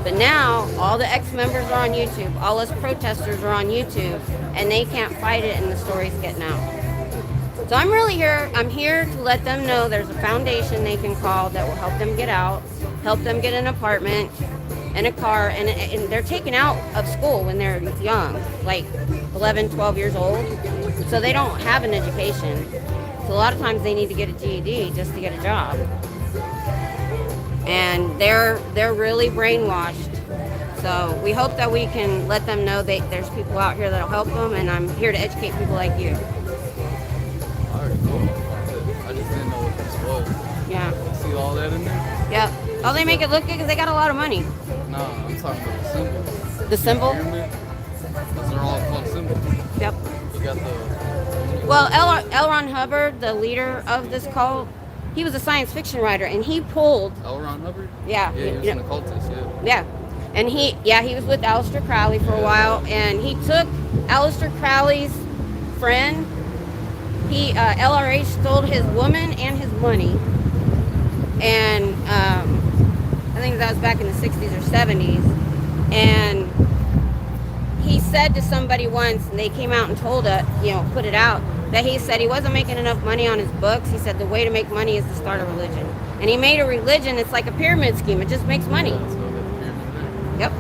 But now all the ex-members are on YouTube, all us protesters are on YouTube, and they can't fight it and the story's getting out. So I'm here to let them know there's a foundation they can call that will help them get out, help them get an apartment and a car, and they're taken out of school when they're young, like 11, 12 years old, so they don't have an education. So a lot of times they need to get a GED just to get a job. And they're really brainwashed. So we hope that we can let them know that there's people out here that'll help them, and I'm here to educate people like you. Alright, cool. I just didn't know what this was. Yeah. See all that in there? Yep. Oh, they make it look good because they got a lot of money. Nah, I'm talking about the symbol. The symbol? Pyramid. Those are all called symbols. Yep. You got the... Well, L. Ron Hubbard, the leader of this cult, he was a science fiction writer, and he pulled. L. Ron Hubbard? Yeah. Yeah, he was an occultist, yeah. Yeah. And he was with Aleister Crowley for a while, and he took Aleister Crowley's friend. LRH stole his woman and his money, and I think that was back in the 60s or 70s, and he said to somebody once, and they came out and told it, put it out, that he said he wasn't making enough money on his books. He said the way to make money is to start a religion. And he made a religion. It's like a pyramid scheme. It just makes money. So the pyramid there. Yep.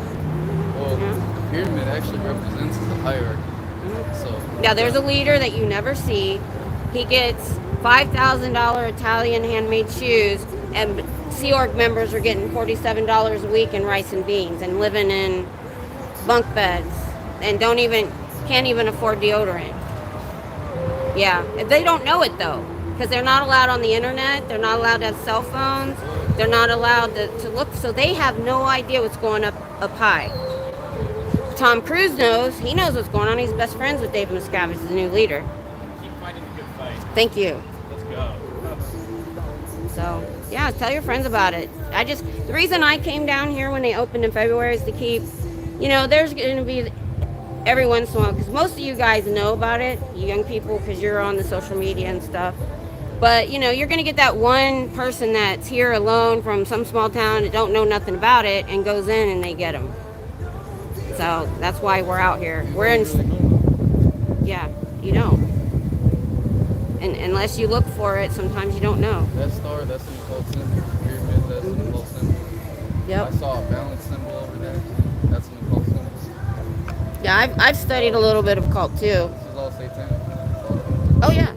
Well, the pyramid actually represents the hierarchy. So Yeah, there's a leader that you never see. He gets $5,000 Italian handmade shoes, and Sea Org members are getting $47 a week in rice and beans and living in bunk beds and can't even afford deodorant. Yeah, they don't know it though, because they're not allowed on the internet. They're not allowed to have cell phones. They're not allowed to look, so they have no idea what's going up high. Tom Cruise knows. He knows what's going on. He's best friends with David Miscavige, the new leader. Keep fighting the good fight. Thank you. Let's go. So, yeah, tell your friends about it. The reason I came down here when they opened in February is to keep, there's going to be every once in a while, because most of you guys know about it, you young people, because you're on the social media and stuff. But, you're going to get that one person that's here alone from some small town that don't know nothing about it and goes in and they get them. So that's why we're out here. Yeah, you don't. And unless you look for it, sometimes you don't know. that star, that's an occult symbol. Pyramid, that's an occult symbol. Yep. I saw a balance symbol over there. That's an occult symbol. Yeah, I've studied a little bit of cult too. This is all satanic. Oh yeah.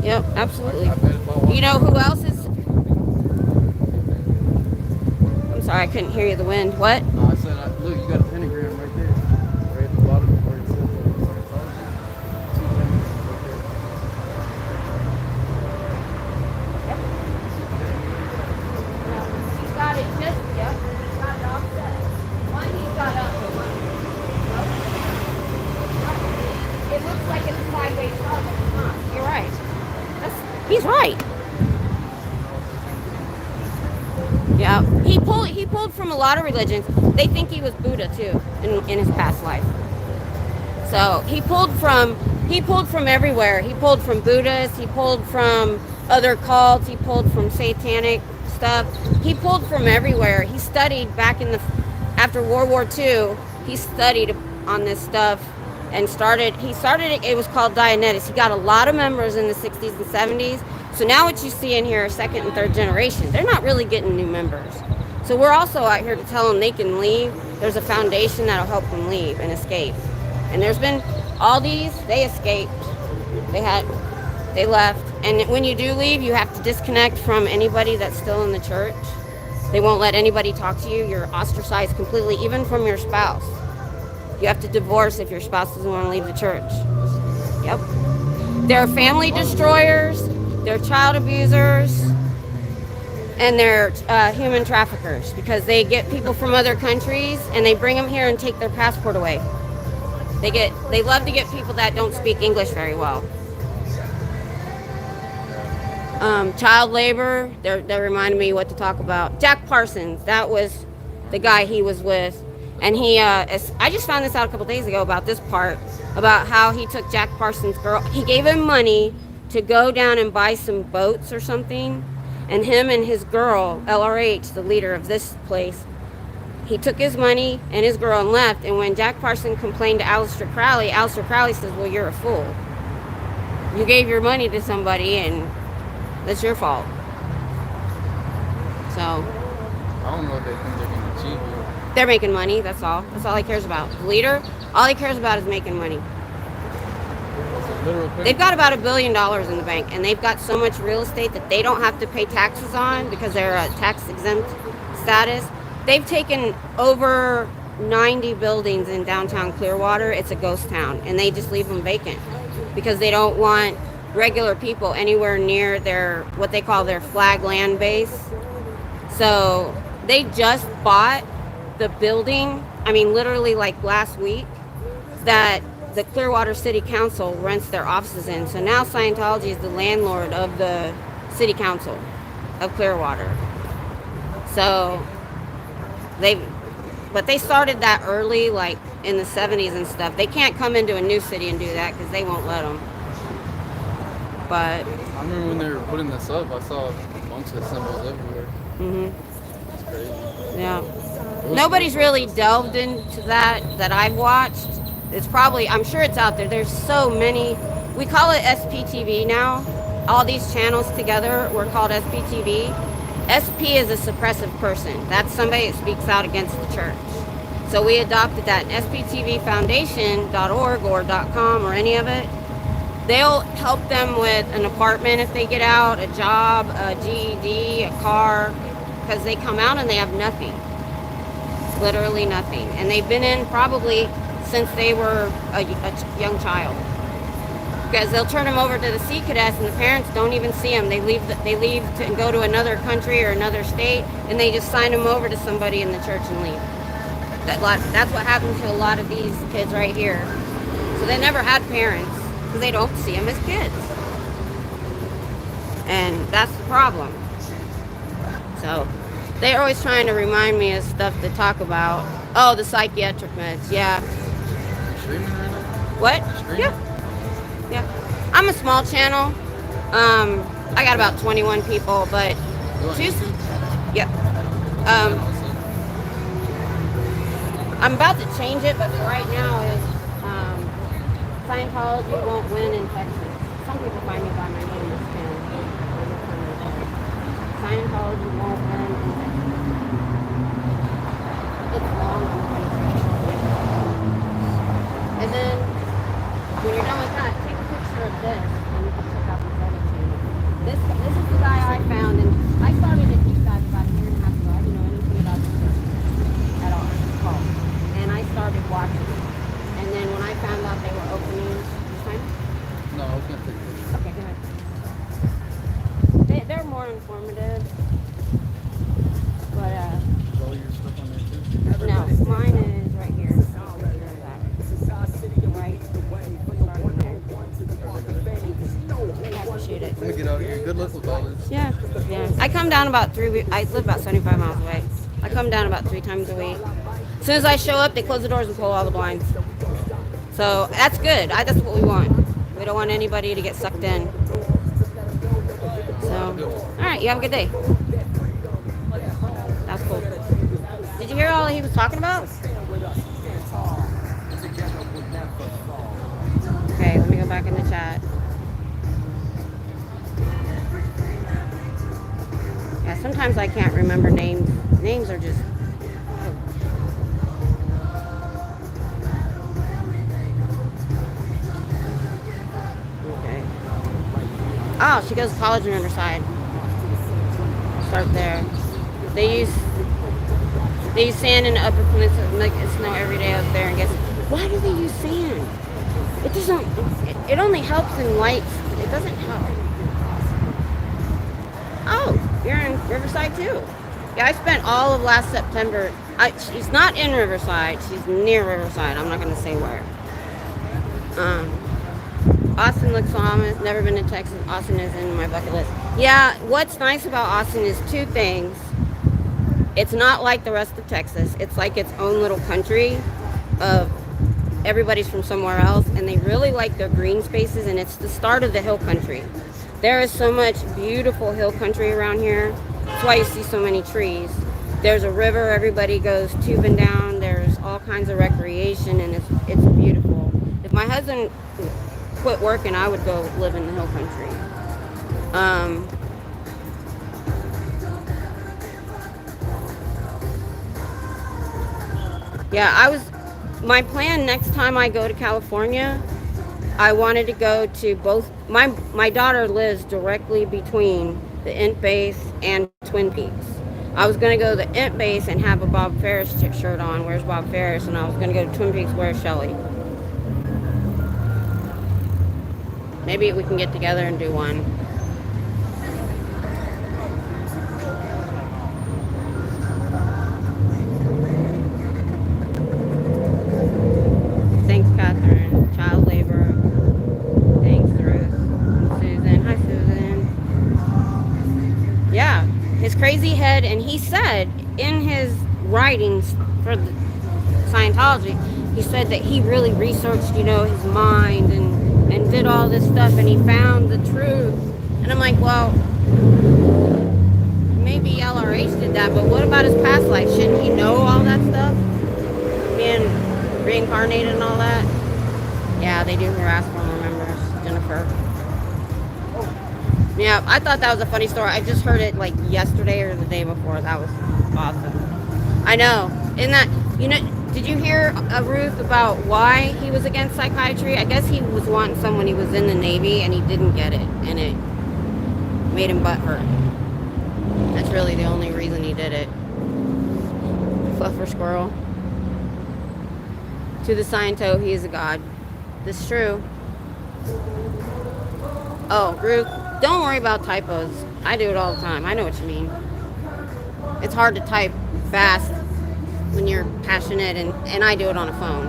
Yep, absolutely. I bet if I walk You know who else is? I'm sorry, I couldn't hear you. The wind. What? No, I said, look, you got a pentagram right there. Right at the bottom where it says Scientology. Two pentagrams right there. He's got it just. Yep. He's got it offset. One he's got up. It looks like it's a sideways star, but it's not. You're right. He's right. Yeah, he pulled from a lot of religions. They think he was Buddha too in his past life. So he pulled from everywhere. He pulled from Buddhists. He pulled from other cults. He pulled from satanic stuff. He pulled from everywhere. He studied after World War II. He studied on this stuff and he started it was called Dianetics. He got a lot of members in the 60s and 70s. So now what you see in here are second and third generation. They're not really getting new members. So we're also out here to tell them they can leave. There's a foundation that'll help them leave and escape. And there's been all these, they escaped. They left. And when you do leave, you have to disconnect from anybody that's still in the church. They won't let anybody talk to you. You're ostracized completely, even from your spouse. You have to divorce if your spouse doesn't want to leave the church. Yep. They're family destroyers, they're child abusers, and they're human traffickers, because they get people from other countries and they bring them here and take their passport away. They love to get people that don't speak English very well. Child labor, they reminded me what to talk about. Jack Parsons, that was the guy he was with. And I just found this out a couple days ago about this part, about how he took Jack Parsons' girl. He gave him money to go down and buy some boats or something. And him and his girl, LRH, the leader of this place, he took his money and his girl and left. And when Jack Parsons complained to Aleister Crowley says, well, you're a fool. You gave your money to somebody and that's your fault. So I don't know what they think they're going to achieve here. they're making money, that's all. That's all he cares about. The leader, all he cares about is making money. It's a literal thing. They've got about $1 billion in the bank, and they've got so much real estate that they don't have to pay taxes on because they're a tax exempt status. They've taken over 90 buildings in downtown Clearwater. It's a ghost town, and they just leave them vacant because they don't want regular people anywhere near their, what they call their flag land base. So they just bought the building, I mean literally like last week, that the Clearwater City Council rents their offices in. So now Scientology is the landlord of the City Council of Clearwater. So but they started that early, like in the 70s and stuff. They can't come into a new city and do that because they won't let them. But I remember when they were putting this up, I saw a bunch of symbols everywhere. It's crazy. yeah, nobody's really delved into that I've watched. It's probably, I'm sure it's out there. There's so many. We call it SPTV now. All these channels together were called SPTV. SP is a suppressive person. That's somebody that speaks out against the church. So we adopted that. SPTVfoundation.org or .com or any of it. They'll help them with an apartment if they get out, a job, a GED, a car, because they come out and they have nothing. Literally nothing. And they've been in probably since they were a young child. Because they'll turn them over to the Sea Cadets and the parents don't even see them. They leave to go to another country or another state and they just sign them over to somebody in the church and leave. That's what happened to a lot of these kids right here. So they never had parents because they don't see them as kids. And that's the problem. So they're always trying to remind me of stuff to talk about. Oh, the psychiatric meds, yeah. Streaming right now? What? Streaming? Yeah. Yeah. I'm a small channel. I got about 21 people, but You on she's, YouTube? yep. I'm about to change it, but for right now is Scientology won't win in Texas. Some people find me by my name in this channel. Scientology won't win in Texas. It's long. And then when you're done with that, take a picture of this and you can check out this other channel. This is the guy I found, and I started a deep dive about a year and a half ago. I didn't know anything about this at all. And I started watching it. And then when I found out they were opening, this time? No, I was going to take a picture. Okay, go ahead. They're more informative. But Is all your stuff on there too? no, mine is right here. Right. I appreciate it. I'm going to get out of here. Good luck with all this. Yeah, yeah. I come down about I live about 75 miles away. I come down about 3 times a week. As soon as I show up, they close the doors and pull all the blinds. So that's good. That's what we want. We don't want anybody to get sucked in. So, all right, you have a good day. That's cool. Did you hear all he was talking about? Okay, let me go back in the chat. Yeah, sometimes I can't remember names. Names are just... Okay. Oh, she goes to college on Riverside. Start there. They use sand in the Upper Peninsula to make it snow every day up there. And guess why do they use sand? It doesn't. It only helps in lights. It doesn't help. Oh, you're in Riverside too. Yeah, I spent all of last September. She's not in Riverside. She's near Riverside. I'm not going to say where. Austin looks ominous. Never been to Texas. Austin is in my bucket list. Yeah, what's nice about Austin is 2 things. It's not like the rest of Texas. It's like its own little country of everybody's from somewhere else, and they really like their green spaces, and it's the start of the hill country. There is so much beautiful hill country around here. That's why you see so many trees. There's a river everybody goes tubing down. There's all kinds of recreation, and it's beautiful. If my husband quit working, I would go live in the hill country. Yeah, my plan next time I go to California, I wanted to go to both. My daughter lives directly between the Int base and Twin Peaks. I was going to go to the Int base and have a Bob Ferris shirt on. Where's Bob Ferris? And I was going to go to Twin Peaks. Where's Shelley? Maybe we can get together and do one. Thanks, Catherine. Child labor. Thanks, Ruth. And Susan. Hi, Susan. Yeah, his crazy head. And he said in his writings for the Scientology, he said that he really researched, his mind and did all this stuff, and he found the truth. And I'm like, well, maybe LRH did that, but what about his past life? Shouldn't he know all that stuff? Being reincarnated and all that? Yeah, they do harass former members, Jennifer. Yeah, I thought that was a funny story. I just heard it like yesterday or the day before. That was awesome. I know. In that, did you hear, Ruth, about why he was against psychiatry? I guess he was wanting someone. He was in the Navy and he didn't get it, and it made him butthurt. That's really the only reason he did it. Fluffer squirrel. To the Sciento, he is a god. This is true. Oh, Ruth, don't worry about typos. I do it all the time. I know what you mean. It's hard to type fast when you're passionate, and I do it on a phone,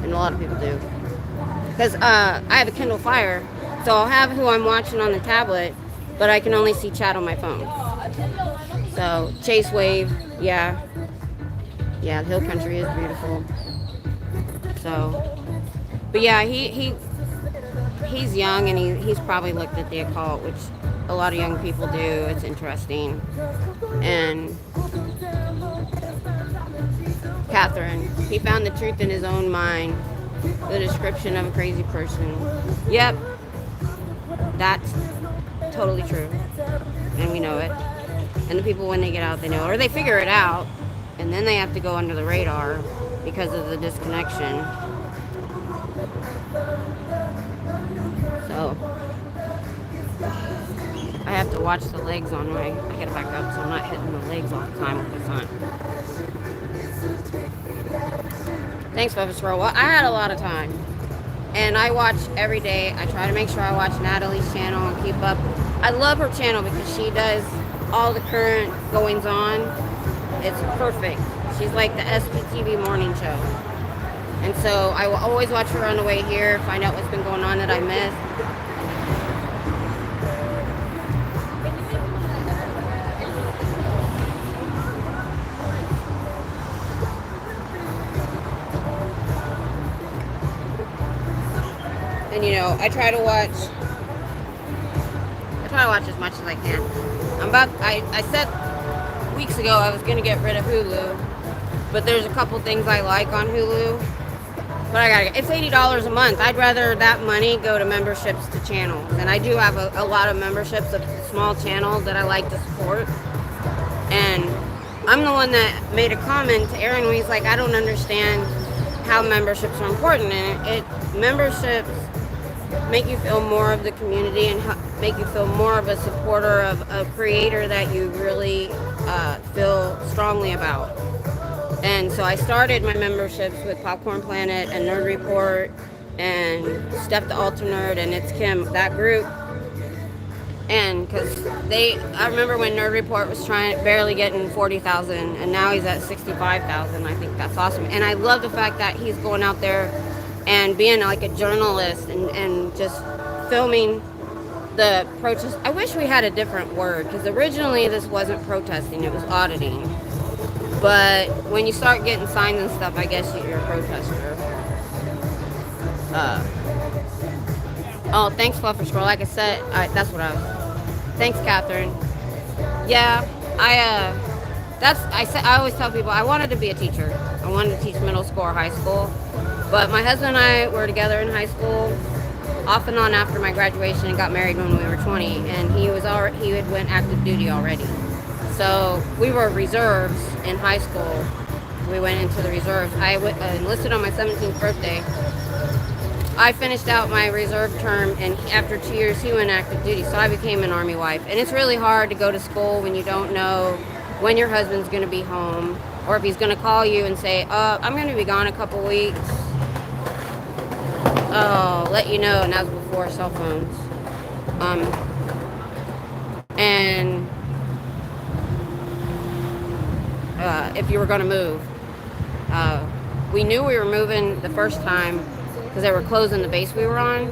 and a lot of people do. Because I have a Kindle Fire, so I'll have who I'm watching on the tablet, but I can only see chat on my phone. So, Chase Wave, yeah. Yeah, the hill country is beautiful. So, but yeah, he's young, and he's probably looked at the occult, which a lot of young people do. It's interesting. And Catherine, he found the truth in his own mind. The description of a crazy person. Yep, that's totally true, and we know it. And the people, when they get out, they know, or they figure it out, and then they have to go under the radar because of the disconnection. So I have to watch the legs on my. I gotta back up so I'm not hitting the legs all the time with the sun. Thanks, Bubba Squirrel. Well, I had a lot of time, and I watch every day. I try to make sure I watch Natalie's channel and keep up. I love her channel because she does all the current goings on. It's perfect. She's like the SPTV morning show. And so I will always watch her on the way here, find out what's been going on that I missed. And I try to watch as much as I can. I said weeks ago I was going to get rid of Hulu, but there's a couple things I like on Hulu. But it's $80 a month. I'd rather that money go to memberships to channels. And I do have a lot of memberships of small channels that I like to support. And I'm the one that made a comment to Aaron when he's like, I don't understand how memberships are important. And memberships make you feel more of the community and make you feel more of a supporter of a creator that you really feel strongly about. And so I started my memberships with Popcorn Planet and Nerd Report and Steph the Ultra Nerd and It's Kim, that group. And because I remember when Nerd Report was barely getting 40,000, and now he's at 65,000. I think that's awesome. And I love the fact that he's going out there and being like a journalist and just filming the protest. I wish we had a different word, because originally this wasn't protesting, it was auditing. But when you start getting signs and stuff, I guess you're a protester. Oh, thanks, Fluffer Scroll. Like I said, that's what I was. Thanks, Catherine. Yeah, I always tell people I wanted to be a teacher. I wanted to teach middle school or high school. But my husband and I were together in high school, off and on after my graduation, and got married when we were 20. And he had went active duty already. So we were reserves in high school. We went into the reserves. I enlisted on my 17th birthday. I finished out my reserve term, and after 2 years, he went active duty. So I became an Army wife. And it's really hard to go to school when you don't know when your husband's going to be home, or if he's going to call you and say, I'm going to be gone a couple weeks. Oh, let you know. And that was before cell phones. And if you were going to move. We knew we were moving the first time because they were closing the base we were on,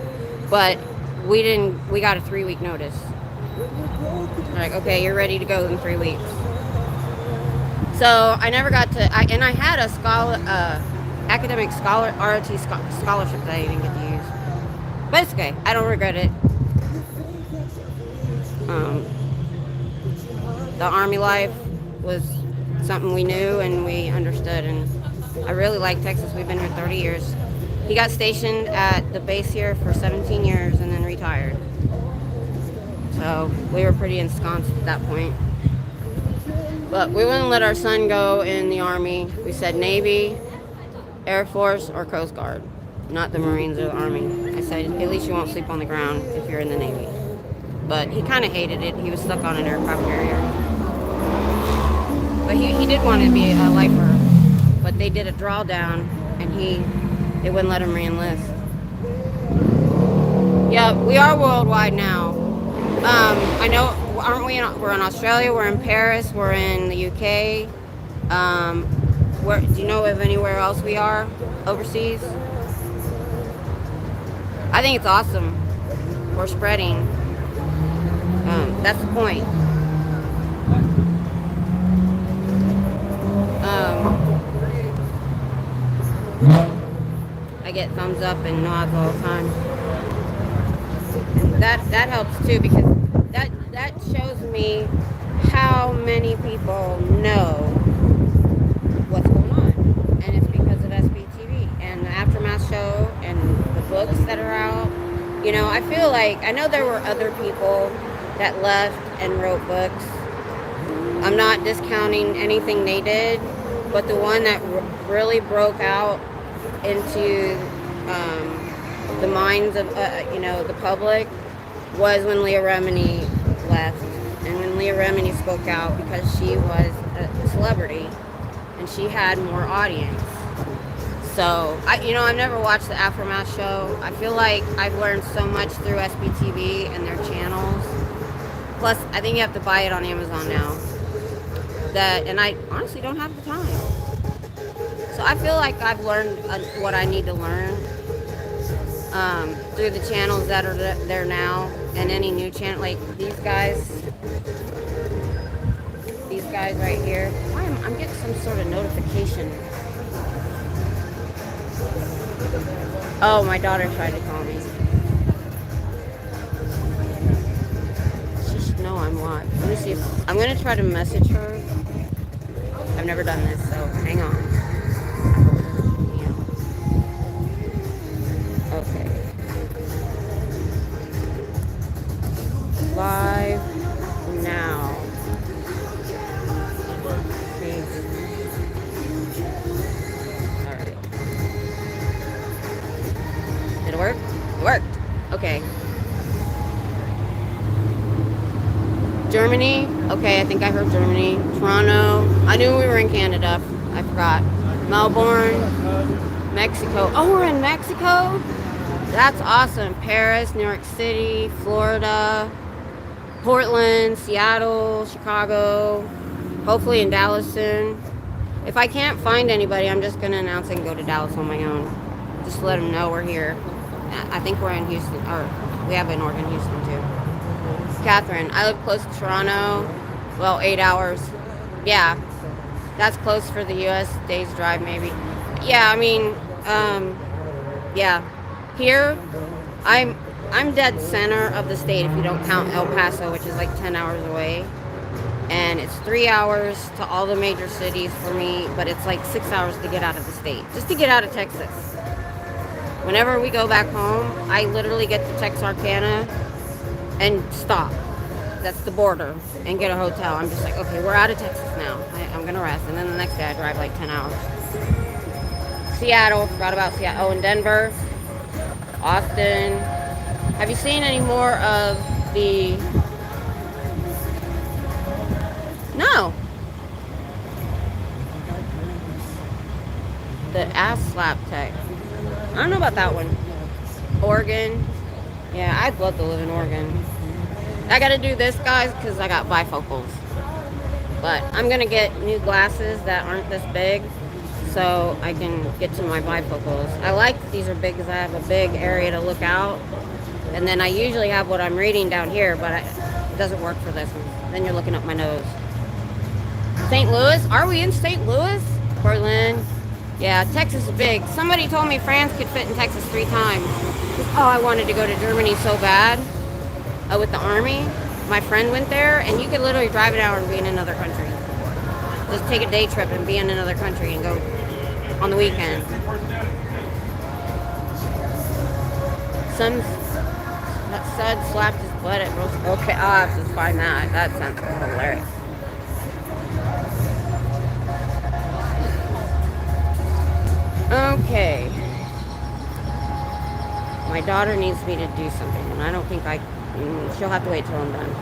but we got a 3-week notice. They're like, okay, you're ready to go in 3 weeks. So I never got to, and I had a academic ROT scholarship that I didn't get to use. But it's okay, I don't regret it. The Army life was something we knew and we understood, and I really like Texas. We've been here 30 years. He got stationed at the base here for 17 years and then retired. So we were pretty ensconced at that point. But we wouldn't let our son go in the Army. We said Navy, Air Force, or Coast Guard, not the Marines or the Army. I said, at least you won't sleep on the ground if you're in the Navy. But he kind of hated it. He was stuck on an aircraft carrier. But he did want to be a lifer. But they did a drawdown, and they wouldn't let him re-enlist. Yeah, we are worldwide now. I know, aren't we? We're in Australia, we're in Paris, we're in the UK. Do you know of anywhere else we are overseas? I think it's awesome. We're spreading. That's the point. I get thumbs up and nods all the time. That helps too, because that shows me how many people know what's going on, and it's because of SPTV and the Aftermath show and the books that are out. You know, I feel like, I know there were other people that left and wrote books. I'm not discounting anything they did, but the one that really broke out into the minds of the public was when Leah Remini left, and when Leah Remini spoke out, because she was a celebrity and she had more audience. So I've never watched the Aftermath show. I feel like I've learned so much through SPTV and their channels. Plus, I think you have to buy it on Amazon now. And I honestly don't have the time. So I feel like I've learned what I need to learn through the channels that are there now, and any new channel, like these guys right here. I'm getting some sort of notification. Oh, my daughter tried to call me. She should know I'm live. Let me see if I'm gonna try to message her. I've never done this, so hang on. Okay. Live now. Please. Alright. Did it work? It worked. Okay. Germany. Okay, I think I heard Germany. Toronto. I knew we were in Canada. I forgot. Melbourne. Mexico. Oh, we're in Mexico? That's awesome. Paris, New York City, Florida, Portland, Seattle, Chicago, hopefully in Dallas soon. If I can't find anybody, I'm just going to announce and go to Dallas on my own. Just let them know we're here. I think we're in Houston, or we have an org in Houston too. Catherine, I live close to Toronto. Well, 8 hours. Yeah. That's close for the U.S. day's drive, maybe. Yeah, I mean, yeah. Here, I'm dead center of the state if you don't count El Paso, which is like 10 hours away. And it's 3 hours to all the major cities for me, but it's like 6 hours to get out of the state, just to get out of Texas. Whenever we go back home, I literally get to Texarkana and stop. That's the border, and get a hotel. I'm just like, okay, we're out of Texas now. I'm gonna rest, and then the next day I drive like 10 hours. Seattle, forgot about Seattle. Oh, and Denver, Austin. Have you seen any more of the... No. The ass slap tech. I don't know about that one. Oregon. Yeah, I'd love to live in Oregon. I gotta do this, guys, because I got bifocals. But I'm gonna get new glasses that aren't this big so I can get to my bifocals. I like that these are big because I have a big area to look out. And then I usually have what I'm reading down here, but it doesn't work for this one. Then you're looking up my nose. St. Louis? Are we in St. Louis? Portland? Yeah, Texas is big. Somebody told me France could fit in Texas 3 times. Oh, I wanted to go to Germany so bad with the army. My friend went there, and you could literally drive an hour and be in another country. Just take a day trip and be in another country and go on the weekend. Some stud slapped his butt at roast. Okay, I'll have to find that. That sounds hilarious. Okay. My daughter needs me to do something, and I don't think she'll have to wait till I'm done.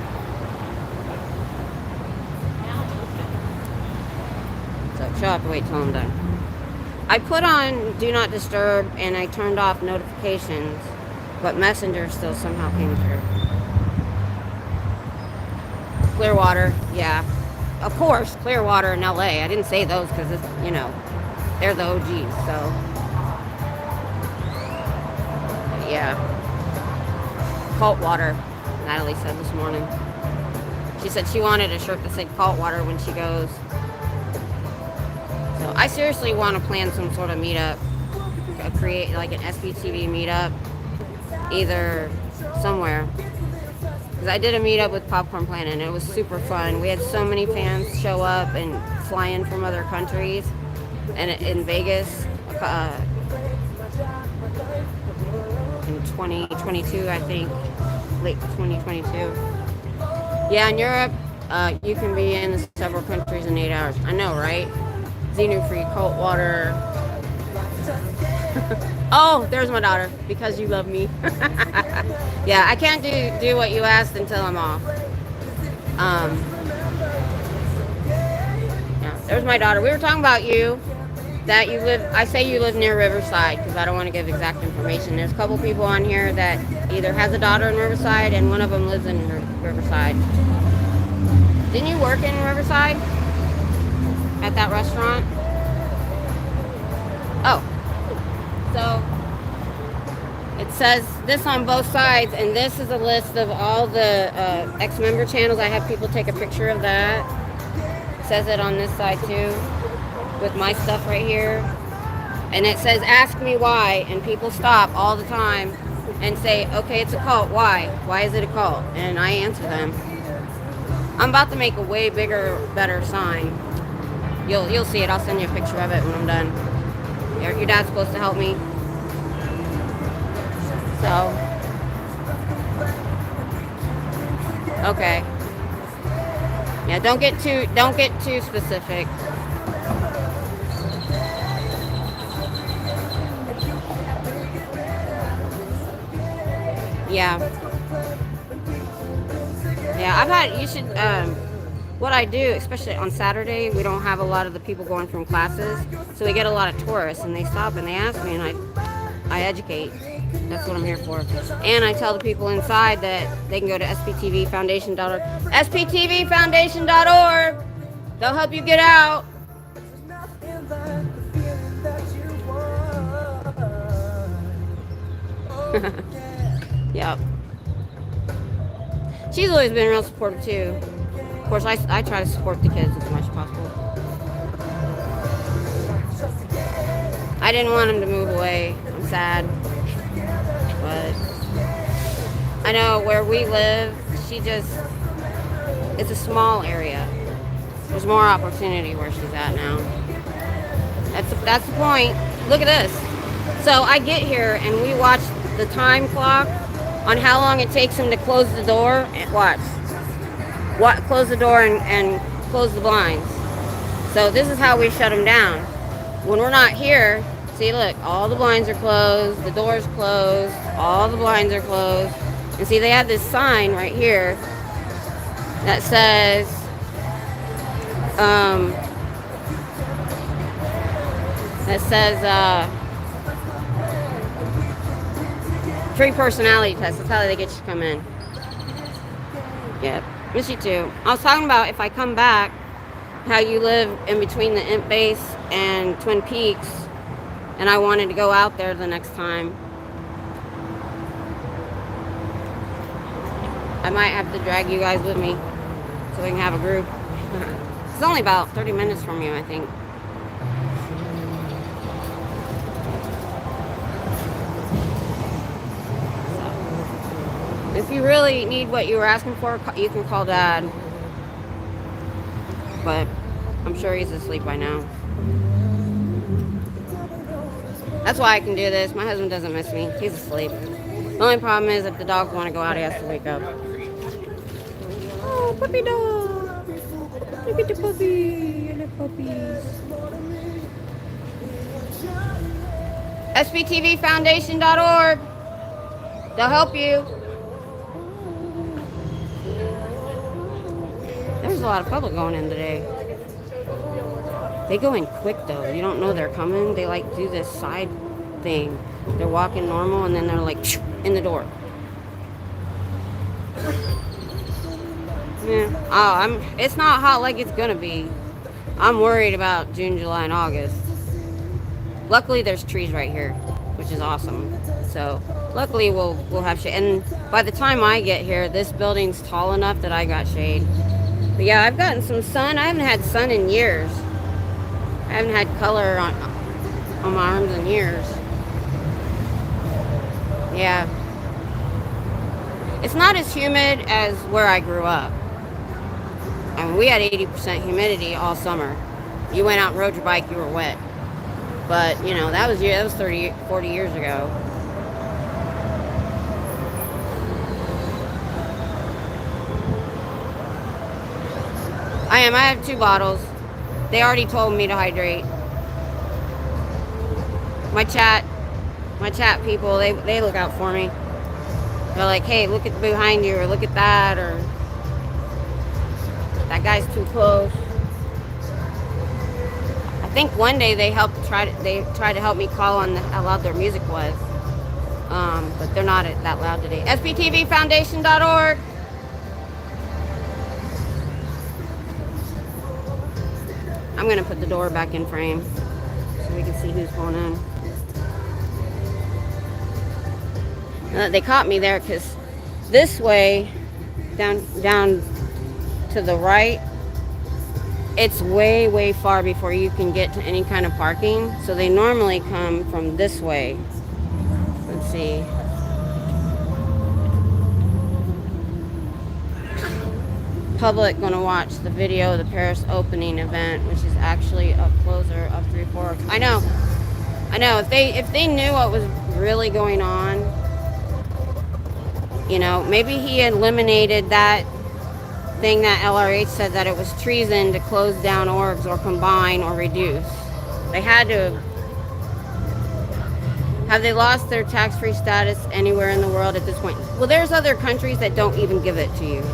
So she'll have to wait till I'm done. I put on Do Not Disturb, and I turned off notifications, but Messenger still somehow came through. Clearwater, yeah. Of course, Clearwater in LA. I didn't say those because, they're the OGs, so. Yeah. Cult water, Natalie said this morning. She said she wanted a shirt that said Cult water when she goes. So I seriously want to plan some sort of meetup. Create like an SPTV meetup. Either somewhere. Because I did a meetup with Popcorn Planet and it was super fun. We had so many fans show up and fly in from other countries. And in Vegas, in 2022, I think, late 2022. Yeah, in Europe, you can be in several countries in 8 hours. I know, right? Xenu-free, Cult water. Oh, there's my daughter. Because you love me. Yeah, I can't do what you asked until I'm off. Yeah, there's my daughter. We were talking about you. That you live, I say you live near Riverside because I don't want to give exact information. There's a couple people on here that either has a daughter in Riverside and one of them lives in Riverside. Didn't you work in Riverside? At that restaurant? Oh. So, it says this on both sides, and this is a list of all the ex-member channels. I have people take a picture of that. It says it on this side too. With my stuff right here, and it says ask me why, and people stop all the time and say, okay, it's a cult, why is it a cult? And I answer them. I'm about to make a way bigger, better sign. You'll see it. I'll send you a picture of it when I'm done. Your dad's supposed to help me, so okay. Yeah, don't get too specific. Yeah, you should, what I do, especially on Saturday, we don't have a lot of the people going from classes, so we get a lot of tourists, and they stop and they ask me, and I educate. That's what I'm here for. And I tell the people inside that they can go to SPTVfoundation.org. SPTVfoundation.org! They'll help you get out. Yep. She's always been real supportive too. Of course, I try to support the kids as much as possible. I didn't want him to move away. I'm sad. But I know where we live, it's a small area. There's more opportunity where she's at now. That's the point. Look at this. So I get here and we watch the time clock on how long it takes him to close the door. And watch. Close the door and close the blinds. So this is how we shut him down. When we're not here, see, look, all the blinds are closed, the door's closed, all the blinds are closed. And see, they have this sign right here that says, free personality test. That's how they get you to come in. Yep, miss you too. I was talking about if I come back, how you live in between the Imp base and Twin Peaks, and I wanted to go out there the next time. I might have to drag you guys with me so we can have a group. It's only about 30 minutes from you, I think. So, if you really need what you were asking for, you can call Dad. But I'm sure he's asleep by now. That's why I can do this. My husband doesn't miss me. He's asleep. The only problem is if the dogs want to go out, he has to wake up. Oh, puppy dog. Look at the puppy. I love puppies. SPTVfoundation.org. They'll help you. There's a lot of public going in today. They go in quick though. You don't know they're coming. They like do this side thing. They're walking normal and then they're like in the door. Yeah. Oh, it's not hot like it's gonna be. I'm worried about June, July, and August. Luckily there's trees right here, which is awesome. So luckily we'll have shade. And by the time I get here, this building's tall enough that I got shade. But yeah, I've gotten some sun. I haven't had sun in years. I haven't had color on my arms in years. Yeah. It's not as humid as where I grew up. I mean, we had 80% humidity all summer. You went out and rode your bike, you were wet. But, you know, that was 30, 40 years ago. I have 2 bottles. They already told me to hydrate. My chat people, they look out for me. They're like, hey, look at behind you, or look at that, or that guy's too close. I think one day they tried to help me call on how loud their music was. But they're not that loud today. SPTVfoundation.org. I'm gonna put the door back in frame so we can see who's going in. They caught me there because this way, down to the right, it's way far before you can get to any kind of parking. So they normally come from this way. Let's see. Public gonna watch the video of the Paris opening event, which is actually a closer of 3 Forks. I know. If they knew what was really going on, you know, maybe he eliminated that thing that LRH said that it was treason to close down orgs or combine or reduce. They had to. Have they lost their tax-free status anywhere in the world at this point? Well, there's other countries that don't even give it to you.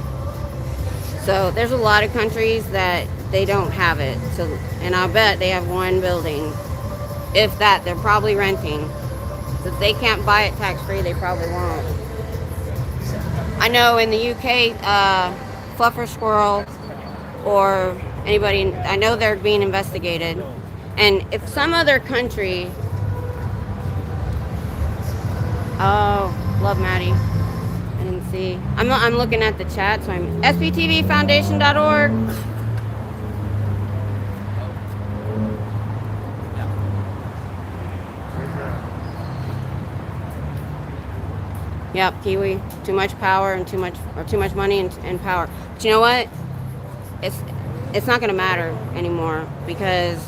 So there's a lot of countries that they don't have it. So, and I'll bet they have one building. If that, they're probably renting. So if they can't buy it tax-free, they probably won't. I know in the UK, Fluffer Squirrel or anybody, I know they're being investigated. And if some other country, oh, love Maddie. I didn't see. I'm looking at the chat, so I'm SPTVfoundation.org. Yep, Kiwi. Too much power and too much money and power. But you know what? It's not going to matter anymore because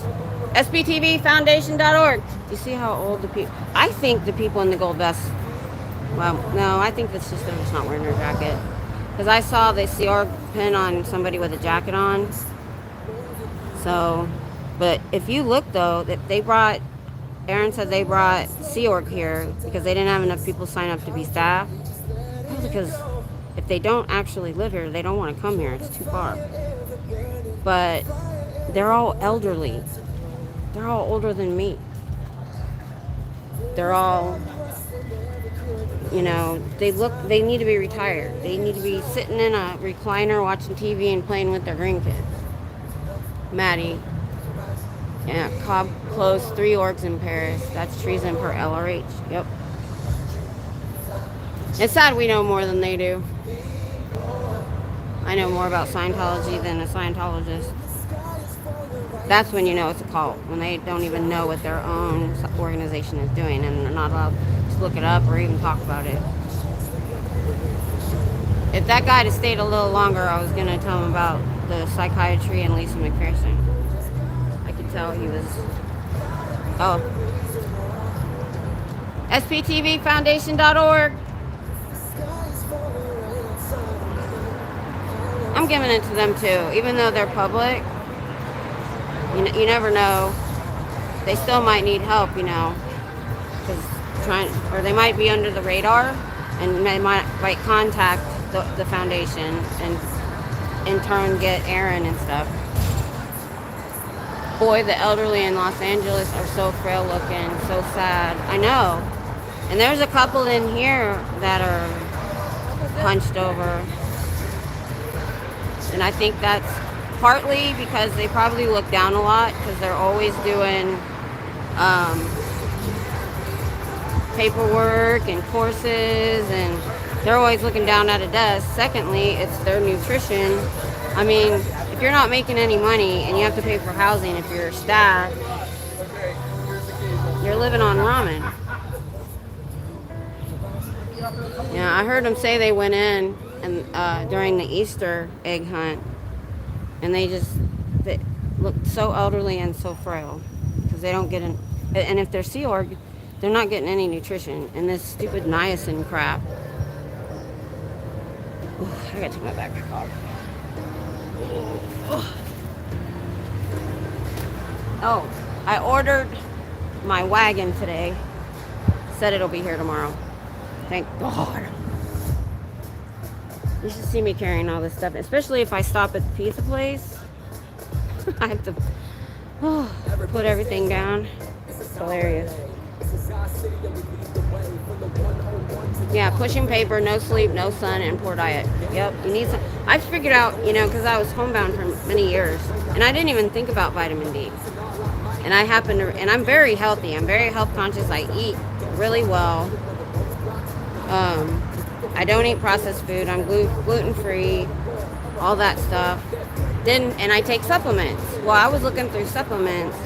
SPTV Foundation.org. You see how old the people? I think the people in the gold vests. Well, no, I think that's just they're just not wearing their jacket. Because I saw the Sea Org pin on somebody with a jacket on. So, but if you look though, that they brought. Aaron said they brought Sea Org here because they didn't have enough people sign up to be staff. Because if they don't actually live here, they don't want to come here. It's too far. But they're all elderly. They're all older than me. They're all, they need to be retired. They need to be sitting in a recliner watching TV and playing with their grandkids. Maddie. Yeah, Cobb closed 3 orgs in Paris. That's treason per LRH. Yep. It's sad we know more than they do. I know more about Scientology than a Scientologist. That's when you know it's a cult, when they don't even know what their own organization is doing and they're not allowed to look it up or even talk about it. If that guy had stayed a little longer, I was going to tell him about the psychiatry and Lisa McPherson. I could tell he was... Oh. SPTVFoundation.org. I'm giving it to them too, even though they're public. You never know. They still might need help, because or they might be under the radar, and they might contact the foundation and in turn get Aaron and stuff. Boy, the elderly in Los Angeles are so frail looking, so sad. I know. And there's a couple in here that are hunched over. And I think that's partly because they probably look down a lot because they're always doing paperwork and courses and they're always looking down at a desk. Secondly, it's their nutrition. I mean, if you're not making any money and you have to pay for housing if you're staff, you're living on ramen. Yeah, I heard them say they went in and during the Easter egg hunt, and they looked so elderly and so frail because they don't get in. And if they're Sea Org, they're not getting any nutrition and this stupid niacin crap. Oof, I gotta take my backpack off. Oh, I ordered my wagon today. Said it'll be here tomorrow. Thank God. You should see me carrying all this stuff, especially if I stop at the pizza place. I have to put everything down. It's hilarious. Yeah, pushing paper, no sleep, no sun, and poor diet. Yep, you need some. I figured out, because I was homebound for many years, and I didn't even think about vitamin D. And and I'm very healthy. I'm very health conscious. I eat really well. I don't eat processed food. I'm gluten-free, all that stuff. And I take supplements. Well, I was looking through supplements,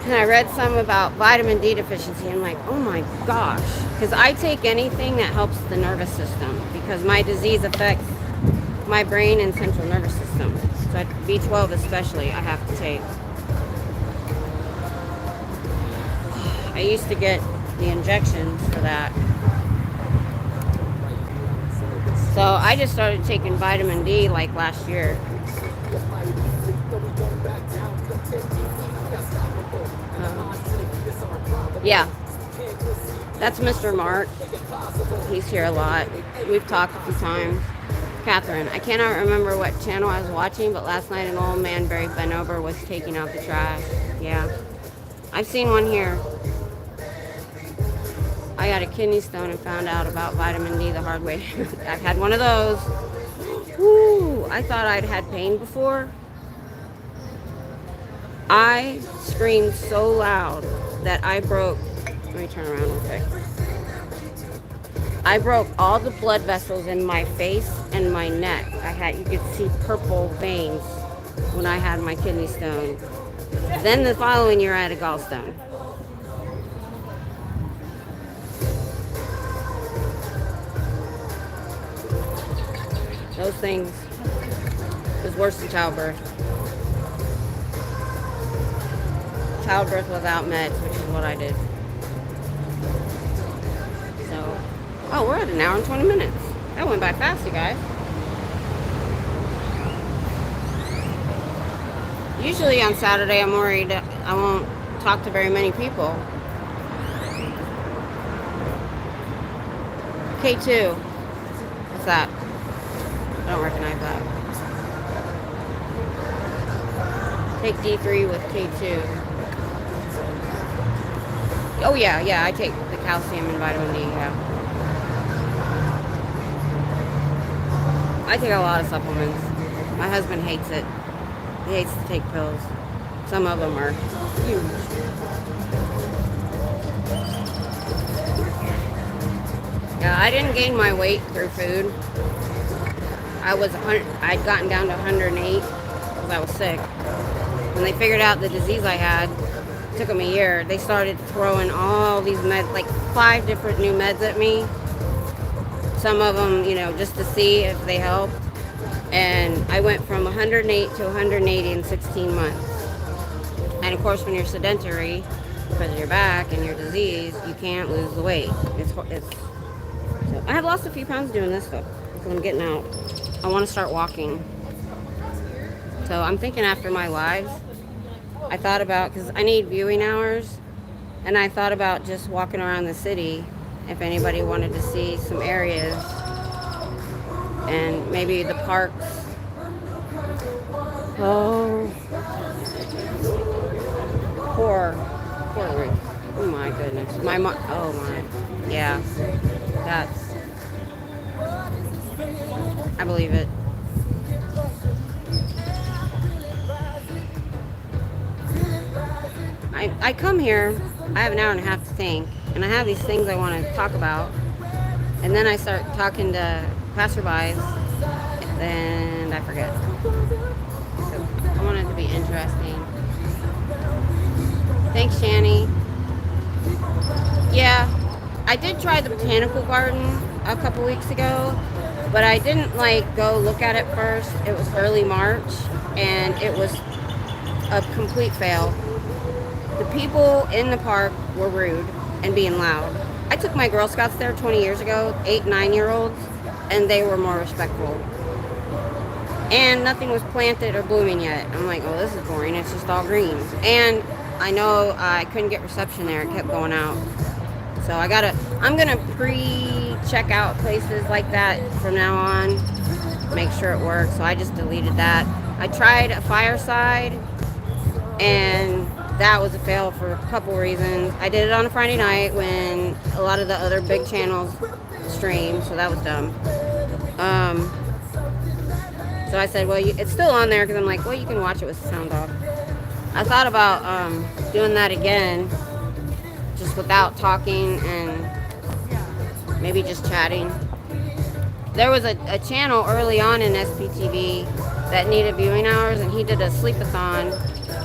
and I read some about vitamin D deficiency. I'm like, oh my gosh. Because I take anything that helps the nervous system, because my disease affects my brain and central nervous system. So B12 especially, I have to take. I used to get the injections for that. So I just started taking vitamin D like last year. Yeah, that's Mr. Mark. He's here a lot. We've talked a few times. Catherine, I cannot remember what channel I was watching, but last night an old man very bent over was taking out the trash. Yeah, I've seen one here. I got a kidney stone and found out about vitamin D the hard way. I've had one of those. Woo! I thought I'd had pain before. I screamed so loud that I broke. Let me turn around real quick. I broke all the blood vessels in my face and my neck. You could see purple veins when I had my kidney stone. Then the following year I had a gallstone. Those things is worse than childbirth. Childbirth without meds, which is what I did. So, oh, we're at an hour and 20 minutes. That went by fast, you guys. Usually on Saturday, I'm worried I won't talk to very many people. K2. What's that? I don't recognize that. Take D3 with K2. Oh yeah, I take the calcium and vitamin D, yeah. I take a lot of supplements. My husband hates it. He hates to take pills. Some of them are huge. Yeah, I didn't gain my weight through food. I'd gotten down to 108 because I was sick. When they figured out the disease I had, it took them a year. They started throwing all these meds, like 5 different new meds at me. Some of them, just to see if they helped. And I went from 108 to 180 in 16 months. And of course, when you're sedentary, because of your back and your disease, you can't lose the weight. So I have lost a few pounds doing this though, because I'm getting out. I want to start walking. So I'm thinking after my lives, I thought about, because I need viewing hours, and I thought about just walking around the city if anybody wanted to see some areas and maybe the parks. Oh, poor Ruth. Oh my goodness. My mom. Oh my. Yeah. I believe it. I come here, I have an hour and a half to think, and I have these things I want to talk about, and then I start talking to passerbys, and I forget. So I want it to be interesting. Thanks, Shani. Yeah, I did try the botanical garden a couple weeks ago, but I didn't go look at it first. It was early March, and it was a complete fail. The people in the park were rude and being loud. I took my Girl Scouts there 20 years ago, 8, 9-year-olds, and they were more respectful. And nothing was planted or blooming yet. I'm like, oh, this is boring. It's just all green. And I know I couldn't get reception there. It kept going out. So I'm gonna pre-check out places like that from now on, make sure it works. So I just deleted that. I tried a Fireside, and that was a fail for a couple reasons. I did it on a Friday night when a lot of the other big channels streamed, so that was dumb. So I said, well, it's still on there, because I'm like, well, you can watch it with the sound off. I thought about doing that again, just without talking and maybe just chatting. There was a channel early on in SPTV that needed viewing hours, and he did a sleep-a-thon.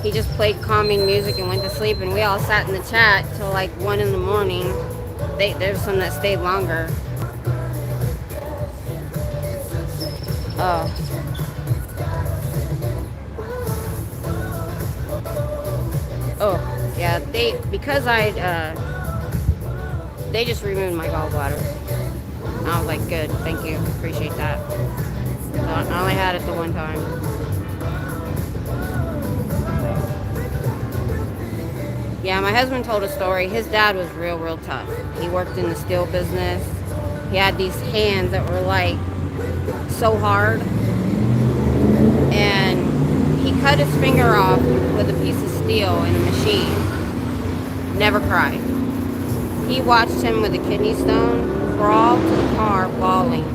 He just played calming music and went to sleep, and we all sat in the chat till 1 in the morning. There's some that stayed longer. Oh. Oh, yeah, because they just removed my gallbladder. And I was like, good, thank you, appreciate that. So I only had it the one time. Yeah, my husband told a story. His dad was real tough. He worked in the steel business. He had these hands that were so hard. And he cut his finger off with a piece of steel in a machine. Never cried. He watched him with a kidney stone crawl to the car bawling.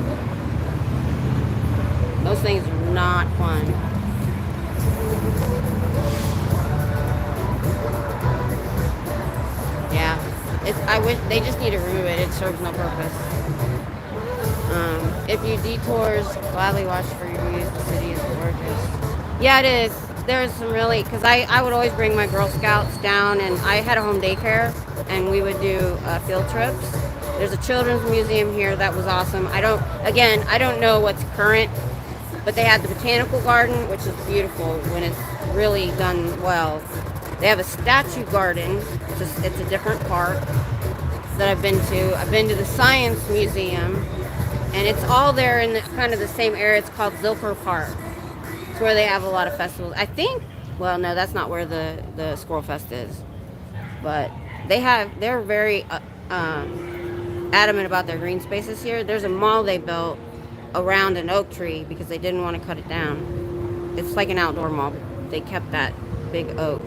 Those things are not fun. Yeah, I wish they just need to remove it. It serves no purpose. If you detours, gladly watch for your views. The city is gorgeous. Yeah, it is. There's some really, because I would always bring my Girl Scouts down, and I had a home daycare, and we would do field trips. There's a children's museum here that was awesome. I don't know what's current But they had the botanical garden, which is beautiful when it's really done well. They have a statue garden. It's a different park that I've been to. I've been to the Science Museum, and it's all there in kind of the same area. It's called Zilker Park. It's where they have a lot of festivals. I think, well, no, that's not where the Squirrel Fest is. But they're very adamant about their green spaces here. There's a mall they built around an oak tree because they didn't want to cut it down. It's like an outdoor mall. They kept that big oak.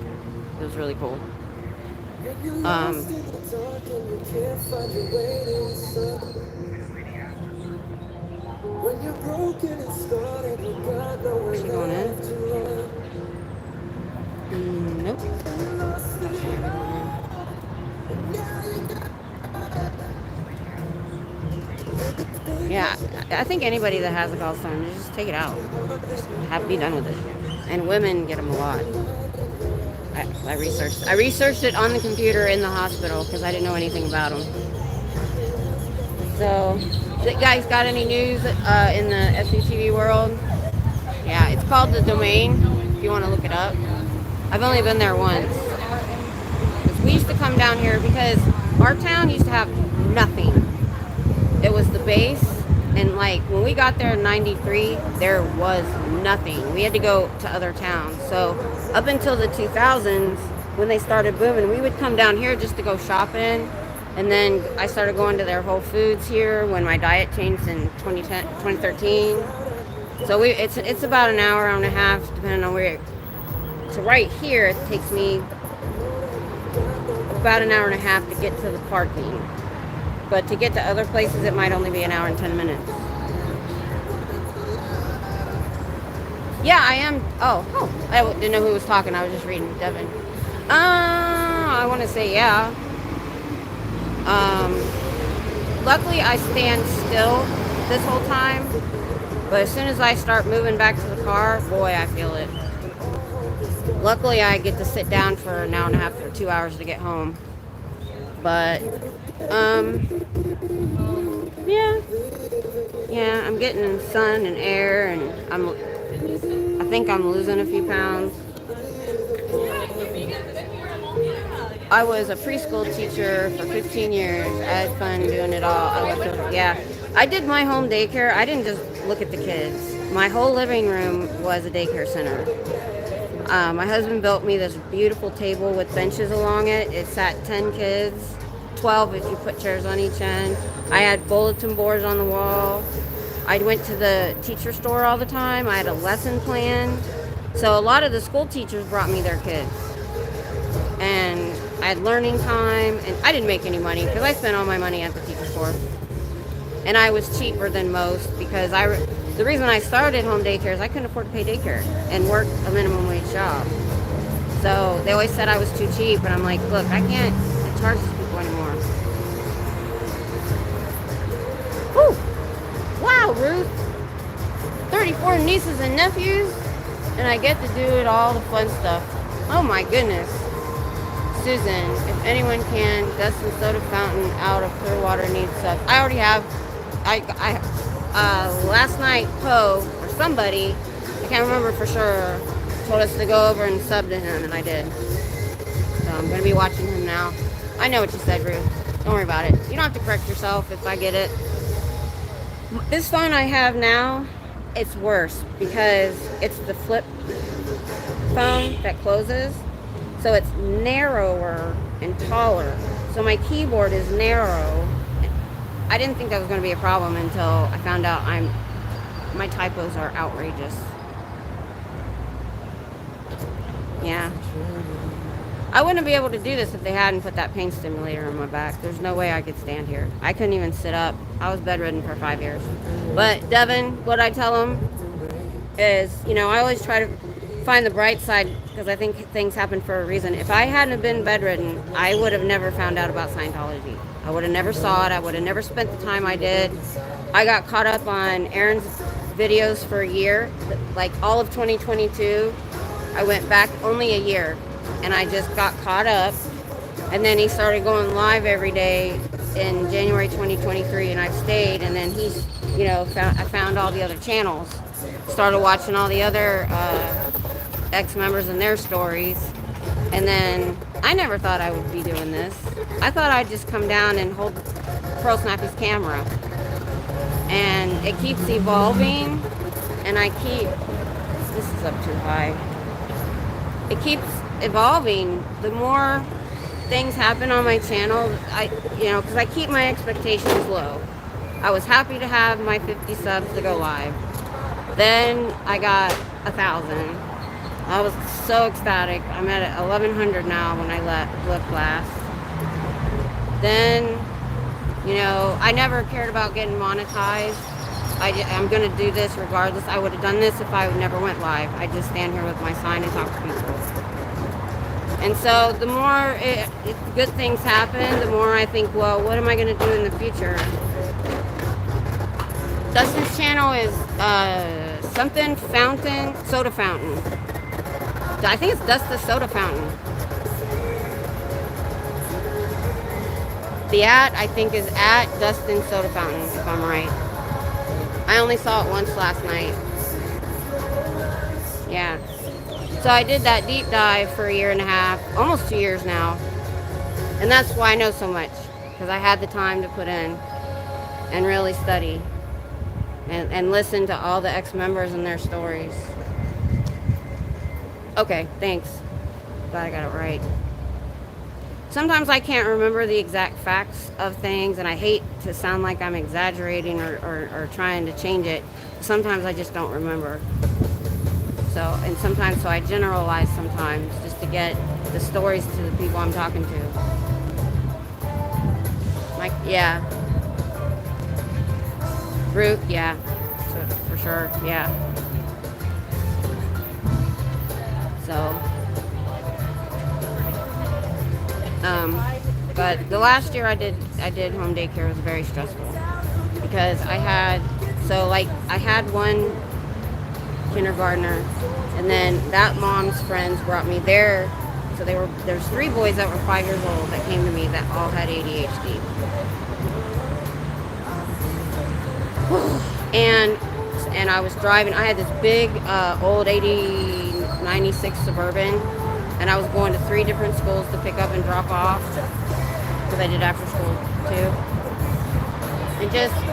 It was really cool. Is she going in? Nope. Yeah, I think anybody that has a gallstone, just take it out. Just be done with it. And women get them a lot. I researched it on the computer in the hospital because I didn't know anything about them. So, you guys got any news in the SPTV world? Yeah, it's called The Domain, if you want to look it up. I've only been there once. We used to come down here because our town used to have nothing. It was the base, and like when we got there in '93, there was nothing. We had to go to other towns. So up until the 2000s, when they started booming, we would come down here just to go shopping. And then I started going to their Whole Foods here when my diet changed in 2013. So it's about an hour and a half, depending on where. So right here, it takes me about an hour and a half to get to the parking. But to get to other places, it might only be an hour and 10 minutes. Yeah, I am. Oh, I didn't know who was talking. I was just reading Devin. I want to say yeah. Luckily, I stand still this whole time. But as soon as I start moving back to the car, boy, I feel it. Luckily, I get to sit down for an hour and a half or 2 hours to get home. But, yeah, I'm getting sun and air, and I think I'm losing a few pounds. I was a preschool teacher for 15 years. I had fun doing it all. I did my home daycare. I didn't just look at the kids. My whole living room was a daycare center. My husband built me this beautiful table with benches along it. It sat 10 kids, 12 if you put chairs on each end. I had bulletin boards on the wall. I went to the teacher store all the time. I had a lesson plan. So a lot of the school teachers brought me their kids. And I had learning time, and I didn't make any money because I spent all my money at the teacher store. And I was cheaper than most because the reason I started home daycare is I couldn't afford to pay daycare and work a minimum wage job. So they always said I was too cheap, and I'm like, look, I can't charge these people anymore. Whew. Wow, Ruth. 34 nieces and nephews, and I get to do it all the fun stuff. Oh my goodness. Susan, if anyone can, Dustin Soda Fountain out of Clearwater needs subs. I already have. Last night, Poe, or somebody, I can't remember for sure, told us to go over and sub to him, and I did. So I'm going to be watching him now. I know what you said, Ruth. Don't worry about it. You don't have to correct yourself if I get it. This phone I have now, it's worse because it's the flip phone that closes. So it's narrower and taller. So my keyboard is narrow. I didn't think that was going to be a problem until I found out my typos are outrageous. Yeah. I wouldn't be able to do this if they hadn't put that pain stimulator on my back. There's no way I could stand here. I couldn't even sit up. I was bedridden for 5 years. But Devin, what I tell him is, I always try to find the bright side because I think things happen for a reason. If I hadn't been bedridden, I would have never found out about Scientology. I would have never saw it. I would have never spent the time I did. I got caught up on Aaron's videos for a year. Like all of 2022, I went back only a year, and I just got caught up. And then he started going live every day in January 2023, and I've stayed. And then I found all the other channels. started watching all the other ex-members and their stories. And then I never thought I would be doing this. I thought I'd just come down and hold Pearl Snappy's camera. And it keeps evolving, and this is up too high. It keeps evolving. The more things happen on my channel, because I keep my expectations low. I was happy to have my 50 subs to go live. Then I got 1,000. I was so ecstatic. I'm at 1,100 now when I left last. Then, I never cared about getting monetized. I'm going to do this regardless. I would have done this if I never went live. I just stand here with my sign and talk to people. And so the more good things happen, the more I think, well, what am I going to do in the future? Dustin's channel is something fountain, soda fountain. I think it's Dust Soda Fountain. The I think is at Dustin Soda Fountain, if I'm right. I only saw it once last night. Yeah. So I did that deep dive for 1.5 years, almost 2 years now. And that's why I know so much, because I had the time to put in and really study and listen to all the ex-members and their stories. Okay, thanks. Glad I got it right. Sometimes I can't remember the exact facts of things, and I hate to sound like I'm exaggerating or trying to change it. Sometimes I just don't remember. So I generalize sometimes just to get the stories to the people I'm talking to. Yeah. Ruth, yeah. For sure, yeah. So, but the last year I did home daycare was very stressful because I had one kindergartner, and then that mom's friends brought me there. So there's 3 boys that were 5 years old that came to me that all had ADHD. And I was driving. I had this big old 96 Suburban, and I was going to 3 different schools to pick up and drop off because I did after school too.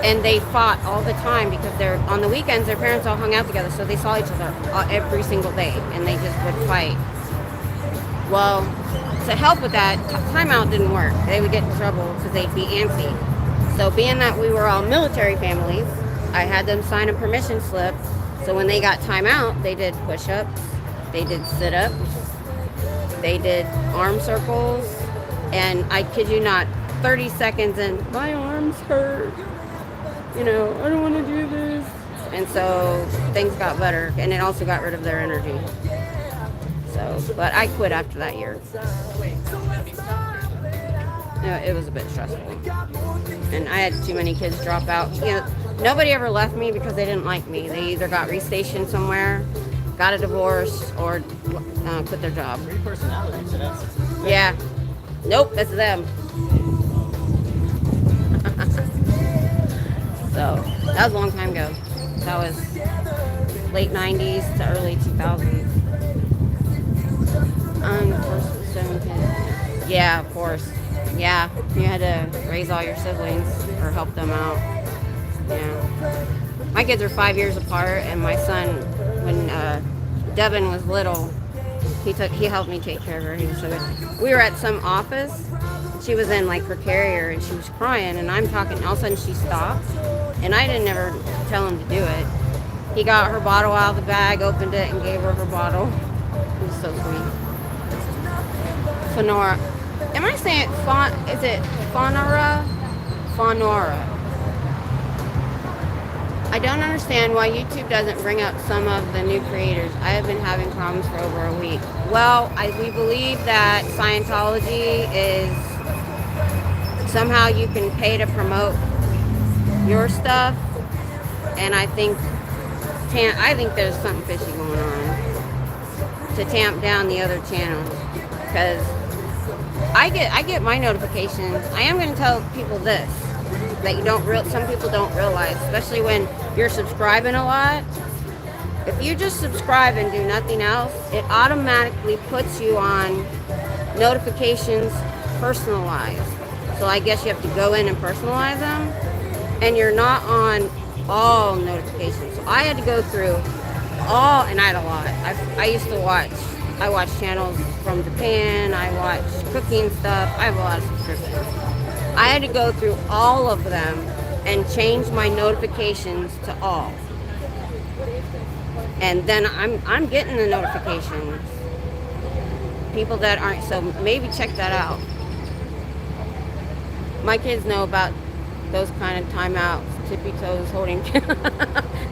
And they fought all the time because on the weekends their parents all hung out together, so they saw each other every single day, and they just would fight. Well, to help with that, timeout didn't work. They would get in trouble because they'd be antsy. So being that we were all military families, I had them sign a permission slip. So when they got timeout, they did push-ups, they did sit-ups, they did arm circles, and I kid you not, 30 seconds and my arms hurt. I don't want to do this. And so things got better, and it also got rid of their energy. So, but I quit after that year. It was a bit stressful. And I had too many kids drop out. Nobody ever left me because they didn't like me. They either got restationed somewhere, got a divorce, or quit their job. 3 personalities, so that's... Yeah. Nope, that's them. So, that was a long time ago. That was late 90s to early 2000s. First with 7 kids. Yeah, of course. Yeah, you had to raise all your siblings or help them out. Yeah. My kids are 5 years apart, and my son, when Devin was little, he helped me take care of her. He was so good. We were at some office. She was in her carrier, and she was crying, and I'm talking. All of a sudden, she stopped, and I didn't ever tell him to do it. He got her bottle out of the bag, opened it, and gave her bottle. It was so sweet. Fonora. Am I saying is it Fonora? Fonora. I don't understand why YouTube doesn't bring up some of the new creators. I have been having problems for over a week. Well, we believe that Scientology is somehow you can pay to promote your stuff, and I think there's something fishy going on to tamp down the other channels, because I get my notifications. I am going to tell people this, that some people don't realize, especially when you're subscribing a lot. If you just subscribe and do nothing else, it automatically puts you on notifications personalized. So I guess you have to go in and personalize them, and you're not on all notifications. So I had to go through all, and I had a lot. I used to watch, I watch channels from Japan, I watch cooking stuff, I have a lot of subscriptions. I had to go through all of them and change my notifications to all. And then I'm getting the notifications. People that aren't, so maybe check that out. My kids know about those kind of timeouts, tippy toes holding.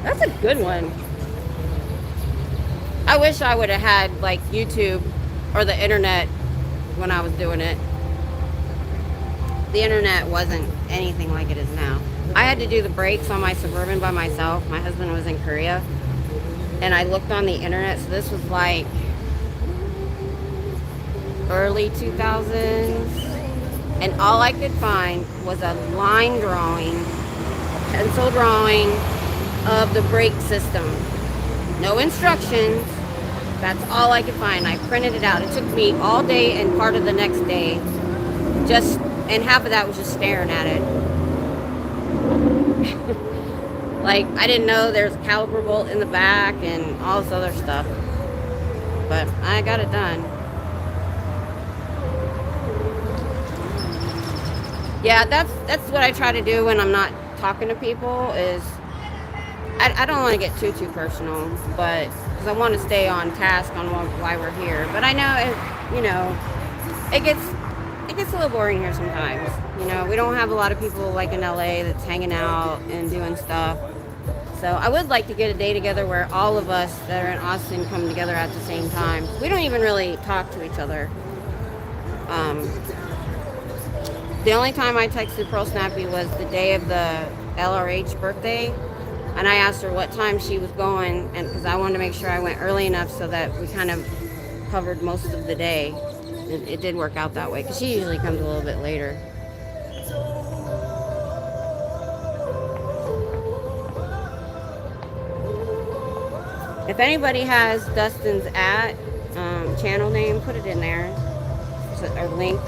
That's a good one. I wish I would have had like YouTube or the internet when I was doing it. The internet wasn't anything like it is now. I had to do the brakes on my Suburban by myself. My husband was in Korea. And I looked on the internet, so this was like early 2000s. And all I could find was a line drawing, pencil drawing of the brake system. No instructions. That's all I could find. I printed it out. It took me all day and part of the next day. And half of that was just staring at it. Like, I didn't know there's a caliper bolt in the back and all this other stuff. But I got it done. Yeah, that's what I try to do when I'm not talking to people is I don't want to get too personal, but because I want to stay on task on why we're here. But I know it gets a little boring here sometimes. We don't have a lot of people like in LA that's hanging out and doing stuff. So I would like to get a day together where all of us that are in Austin come together at the same time. We don't even really talk to each other. The only time I texted Pearl Snappy was the day of the LRH birthday, and I asked her what time she was going, and because I wanted to make sure I went early enough so that we kind of covered most of the day. It did work out that way because she usually comes a little bit later. If anybody has Dustin's channel name, put it in there, or link.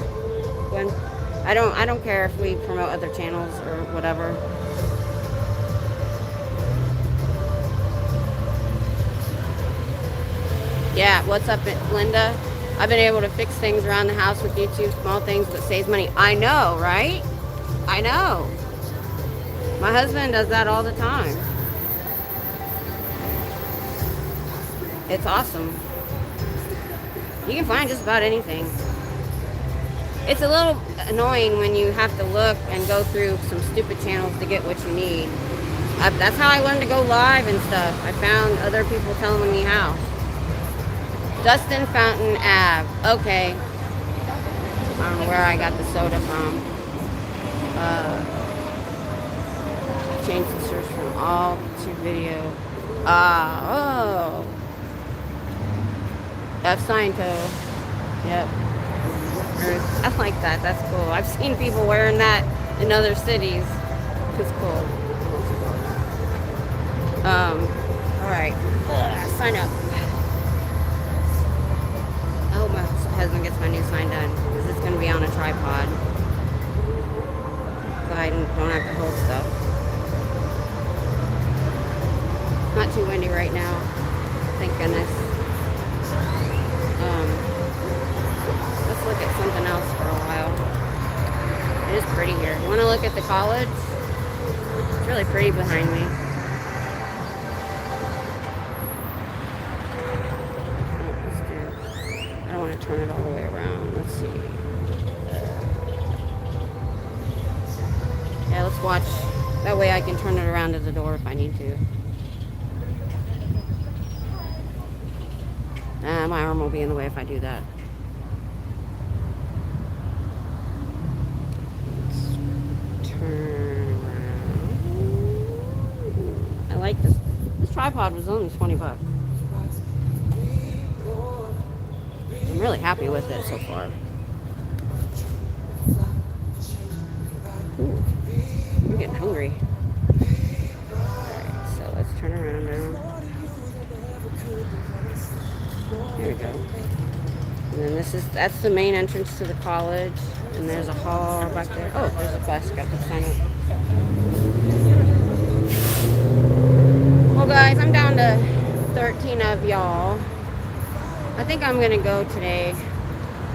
I don't care if we promote other channels or whatever. Yeah, what's up, Linda? I've been able to fix things around the house with YouTube, small things that saves money. I know, right? I know. My husband does that all the time. It's awesome. You can find just about anything. It's a little annoying when you have to look and go through some stupid channels to get what you need. That's how I learned to go live and stuff. I found other people telling me how. Dustin Fountain Ave. Okay. I don't know where I got the soda from. Change the search from all to video. Oh. F Scientology. Yep. I like that. That's cool. I've seen people wearing that in other cities. It's cool. Alright. Sign up. I hope my husband gets my new sign done because it's going to be on a tripod. So I don't have to hold stuff. Not too windy right now. Thank goodness. Let's look at something else for a while. It is pretty here. You want to look at the college? It's really pretty behind me. I don't want to turn it all the way around. Let's see. Yeah, let's watch. That way I can turn it around to the door if I need to. My arm will be in the way if I do that. Let's turn around. I like this. This tripod was only 20 bucks. I'm really happy with it so far. Ooh, I'm getting hungry. Alright, so let's turn around now. Here we go. And then that's the main entrance to the college. And there's a hall back there. Oh, there's a bus. Got to sign up. Well, guys, I'm down to 13 of y'all. I think I'm gonna go today.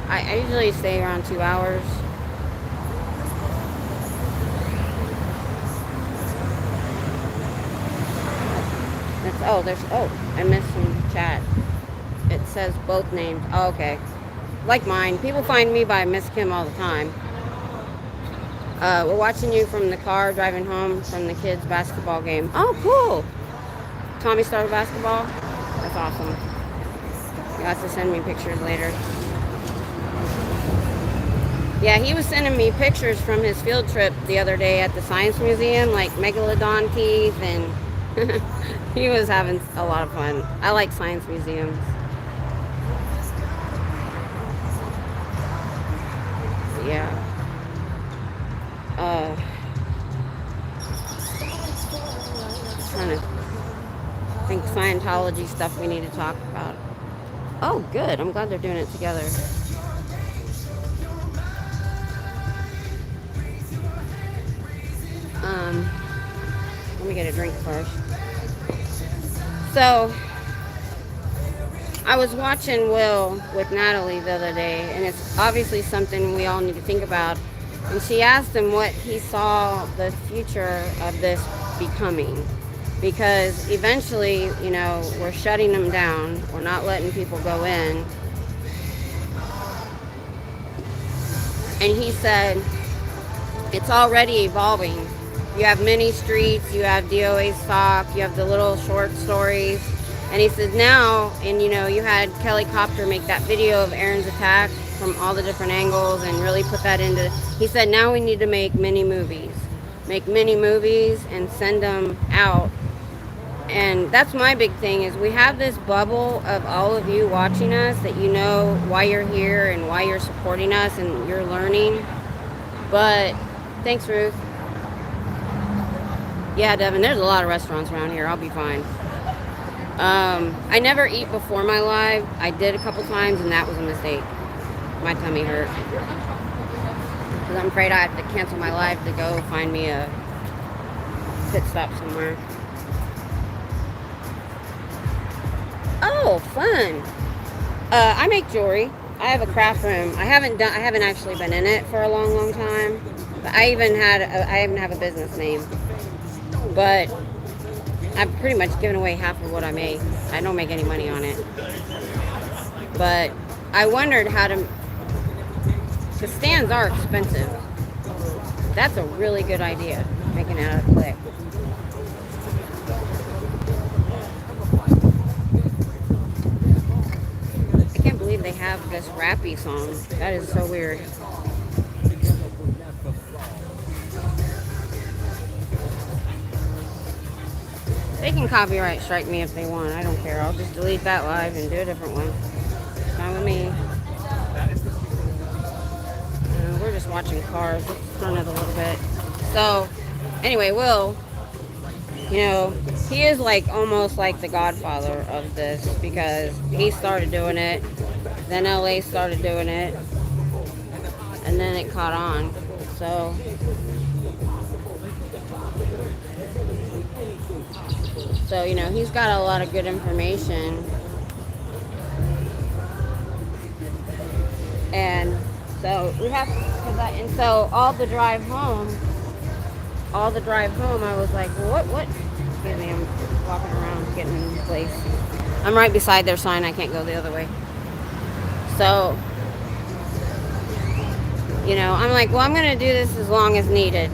I usually stay around 2 hours. I missed some chat. It says both names. Oh, okay. Like mine. People find me by Miss Kim all the time. We're watching you from the car driving home from the kids' basketball game. Oh, cool. Tommy started basketball. That's awesome. You have to send me pictures later. Yeah, he was sending me pictures from his field trip the other day at the Science Museum, like megalodon teeth, and he was having a lot of fun. I like science museums. Yeah. Trying to think Scientology stuff we need to talk about. Oh, good. I'm glad they're doing it together. Let me get a drink first. So, I was watching Will with Natalie the other day, and it's obviously something we all need to think about. And she asked him what he saw the future of this becoming. Because eventually, you know, we're shutting them down. We're not letting people go in. And he said, it's already evolving. You have mini streets, you have DOA stock, you have the little short stories. And he said now, and you know, you had Kelly Copter make that video of Aaron's attack from all the different angles and really put that into, he said now we need to make mini movies. Make mini movies and send them out. And that's my big thing is we have this bubble of all of you watching us that you know why you're here and why you're supporting us and you're learning. But, thanks Ruth. Yeah, Devin, there's a lot of restaurants around here. I'll be fine. I never eat before my live. I did a couple times, and that was a mistake. My tummy hurt. Because I'm afraid I have to cancel my live to go find me a pit stop somewhere. Oh, fun. I make jewelry. I have a craft room. I haven't actually been in it for a long time. But I even have a business name. But I've pretty much given away half of what I make. I don't make any money on it. But I wondered how to, because stands are expensive. That's a really good idea, making it out of clay. I can't believe they have this rappy song. That is so weird. They can copyright strike me if they want. I don't care. I'll just delete that live and do a different one. Fine with me. We're just watching cars. Let's turn it a little bit. So, anyway, Will, you know, he is like almost like the godfather of this because he started doing it. Then LA started doing it. And then it caught on. So, you know, he's got a lot of good information. And so we have to, and so all the drive home, I was like, well, what? Excuse me, I'm walking around getting in place. I'm right beside their sign. I can't go the other way. So, you know, I'm like, well, I'm going to do this as long as needed.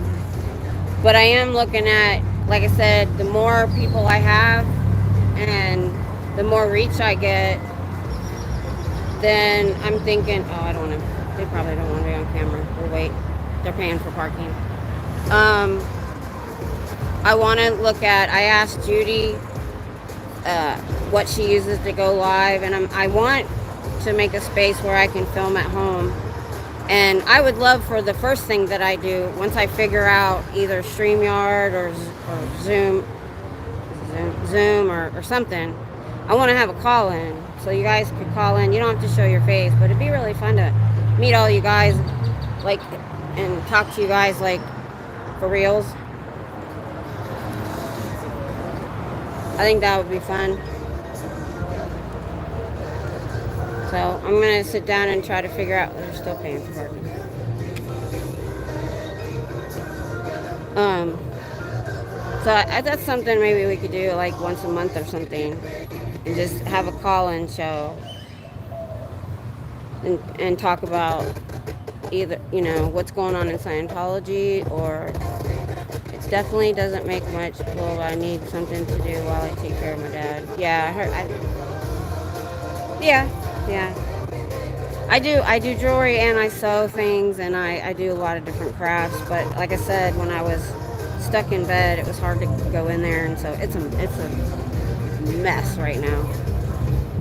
But I am looking at, like I said, the more people I have and the more reach I get, then I'm thinking, oh, I don't want to, they probably don't want to be on camera. We'll wait. They're paying for parking. I want to look at, I asked Judy what she uses to go live, and I want to make a space where I can film at home. And I would love for the first thing that I do, once I figure out either StreamYard or Zoom or something, I want to have a call-in, so you guys could call in. You don't have to show your face, but it'd be really fun to meet all you guys, like, and talk to you guys, like, for reals. I think that would be fun. So I'm gonna sit down and try to figure out. They're still paying for parking. So that's something maybe we could do like once a month or something, and just have a call-in show and talk about either, you know, what's going on in Scientology, or it definitely doesn't make much. Well, I need something to do while I take care of my dad. Yeah, yeah. I do jewelry, and I sew things, and I do a lot of different crafts. But like I said, when I was stuck in bed, it was hard to go in there, and so it's a mess right now.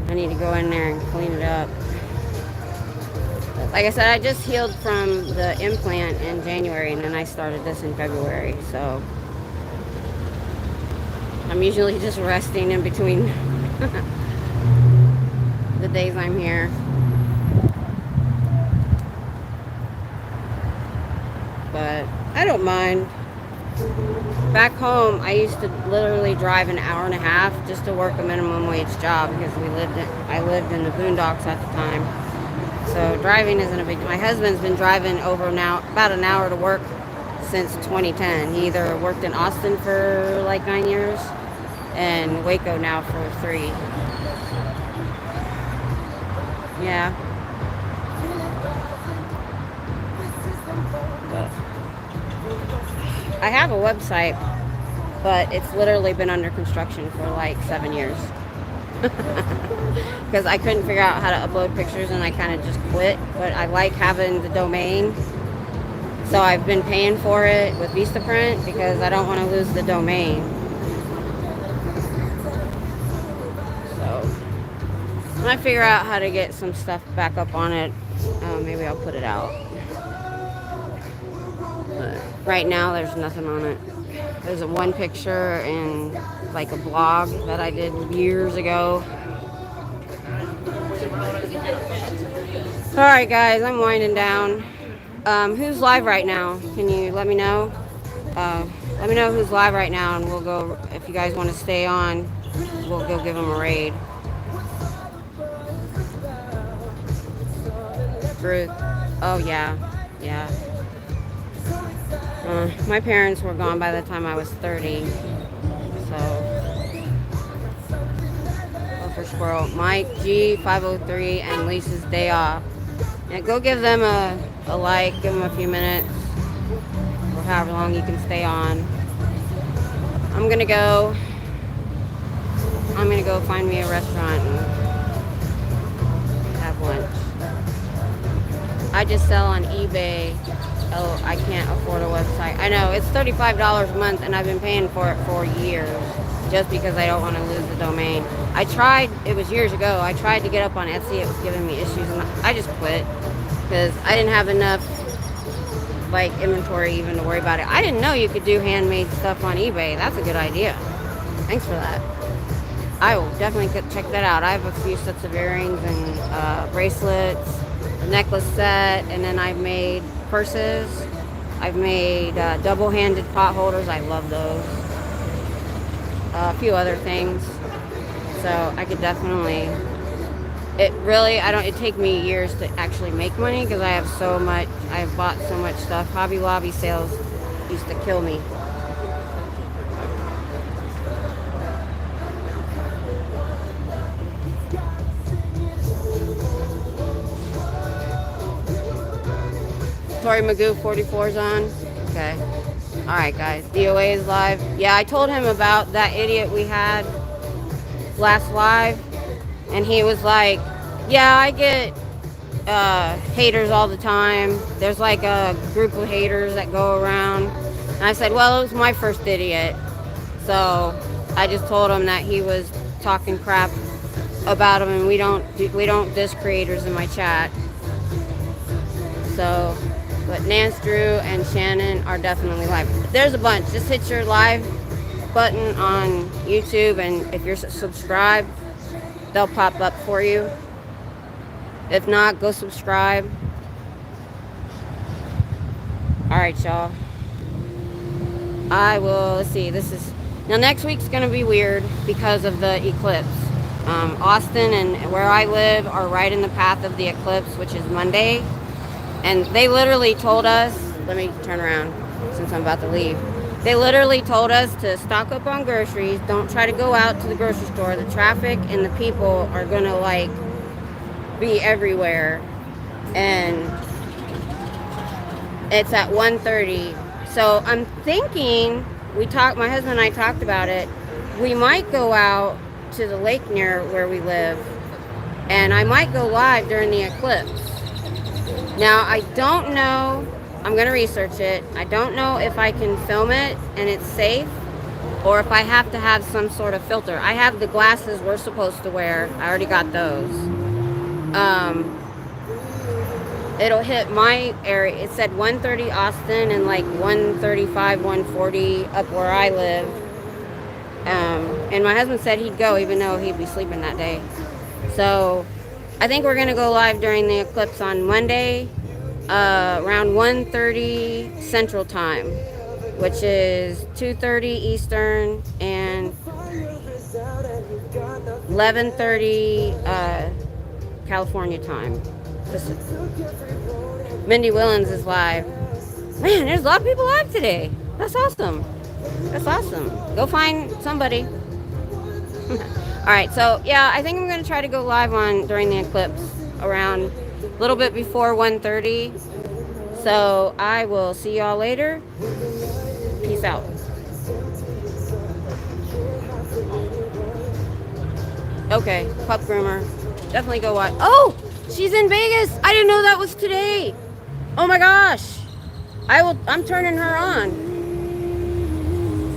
I need to go in there and clean it up. But like I said, I just healed from the implant in January, and then I started this in February. So I'm usually just resting in between the days I'm here. But I don't mind. Back home, I used to literally drive an hour and a half just to work a minimum wage job, because I lived in the boondocks at the time. So driving isn't a big deal. My husband's been driving over now about an hour to work since 2010. He either worked in Austin for like 9 years and Waco now for 3. Yeah. I have a website, but it's literally been under construction for like 7 years. Because I couldn't figure out how to upload pictures, and I kind of just quit. But I like having the domain, so I've been paying for it with Vistaprint because I don't want to lose the domain. So when I figure out how to get some stuff back up on it, maybe I'll put it out. But right now, there's nothing on it. There's a one picture and like a blog that I did years ago. All right, guys, I'm winding down. Who's live right now? Can you let me know? Let me know who's live right now, and we'll go. If you guys want to stay on, we'll go give them a raid. Ruth. Oh yeah. My parents were gone by the time I was 30, so for Squirrel, Mike G503, and Lisa's Day Off. Yeah, go give them a like, give them a few minutes, or however long you can stay on. I'm gonna go find me a restaurant and have lunch. I just sell on eBay. Oh, I can't afford a website. I know, it's $35 a month, and I've been paying for it for years just because I don't want to lose the domain. I tried, it was years ago, I tried to get up on Etsy. It was giving me issues, and I just quit because I didn't have enough like inventory even to worry about it. I didn't know you could do handmade stuff on eBay. That's a good idea. Thanks for that. I will definitely check that out. I have a few sets of earrings and bracelets, a necklace set, and then I've made purses. I've made double-handed pot holders. I love those. A few other things. So I could definitely. It take me years to actually make money because I have so much. I've bought so much stuff. Hobby Lobby sales used to kill me. Tori Magoo 44's on. Okay. Alright, guys. DOA is live. Yeah, I told him about that idiot we had last live, and he was like, yeah, I get haters all the time. There's like a group of haters that go around. And I said, well, it was my first idiot. So I just told him that he was talking crap about him, and we don't diss creators in my chat. So, but Nance, Drew, and Shannon are definitely live. There's a bunch. Just hit your live button on YouTube, and if you're subscribed, they'll pop up for you. If not, go subscribe. All right, y'all. Let's see, now next week's gonna be weird because of the eclipse. Austin and where I live are right in the path of the eclipse, which is Monday. And they literally told us, let me turn around since I'm about to leave. They literally told us to stock up on groceries. Don't try to go out to the grocery store. The traffic and the people are gonna like be everywhere. And it's at 1:30. So I'm thinking, my husband and I talked about it. We might go out to the lake near where we live, and I might go live during the eclipse. Now, I don't know, I'm going to research it. I don't know if I can film it and it's safe, or if I have to have some sort of filter. I have the glasses we're supposed to wear. I already got those. It'll hit my area. It said 1:30 Austin and like 1:35, 1:40 up where I live. And my husband said he'd go even though he'd be sleeping that day. So I think we're going to go live during the eclipse on Monday around 1:30 Central Time, which is 2:30 Eastern and 11:30 California time. Mindy Willens is live. Man, there's a lot of people live today. That's awesome. That's awesome. Go find somebody. All right, so yeah, I think I'm gonna try to go live during the eclipse around a little bit before 1:30. So I will see y'all later. Peace out. Okay, pup groomer. Definitely go watch. Oh, she's in Vegas. I didn't know that was today. Oh my gosh. I'm turning her on.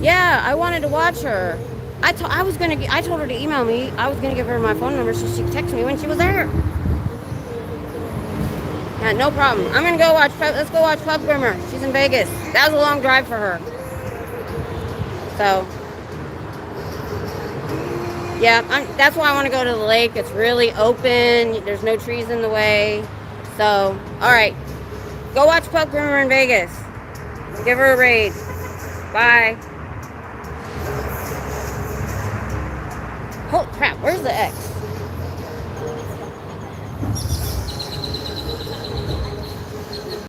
Yeah, I wanted to watch her. I told her to email me. I was gonna give her my phone number so she could text me when she was there. Yeah, no problem. I'm gonna go let's go watch Pup Groomer. She's in Vegas. That was a long drive for her. So, yeah, that's why I want to go to the lake. It's really open. There's no trees in the way. So, all right. Go watch Pup Groomer in Vegas. Give her a raid. Bye. Holy crap, where's the X?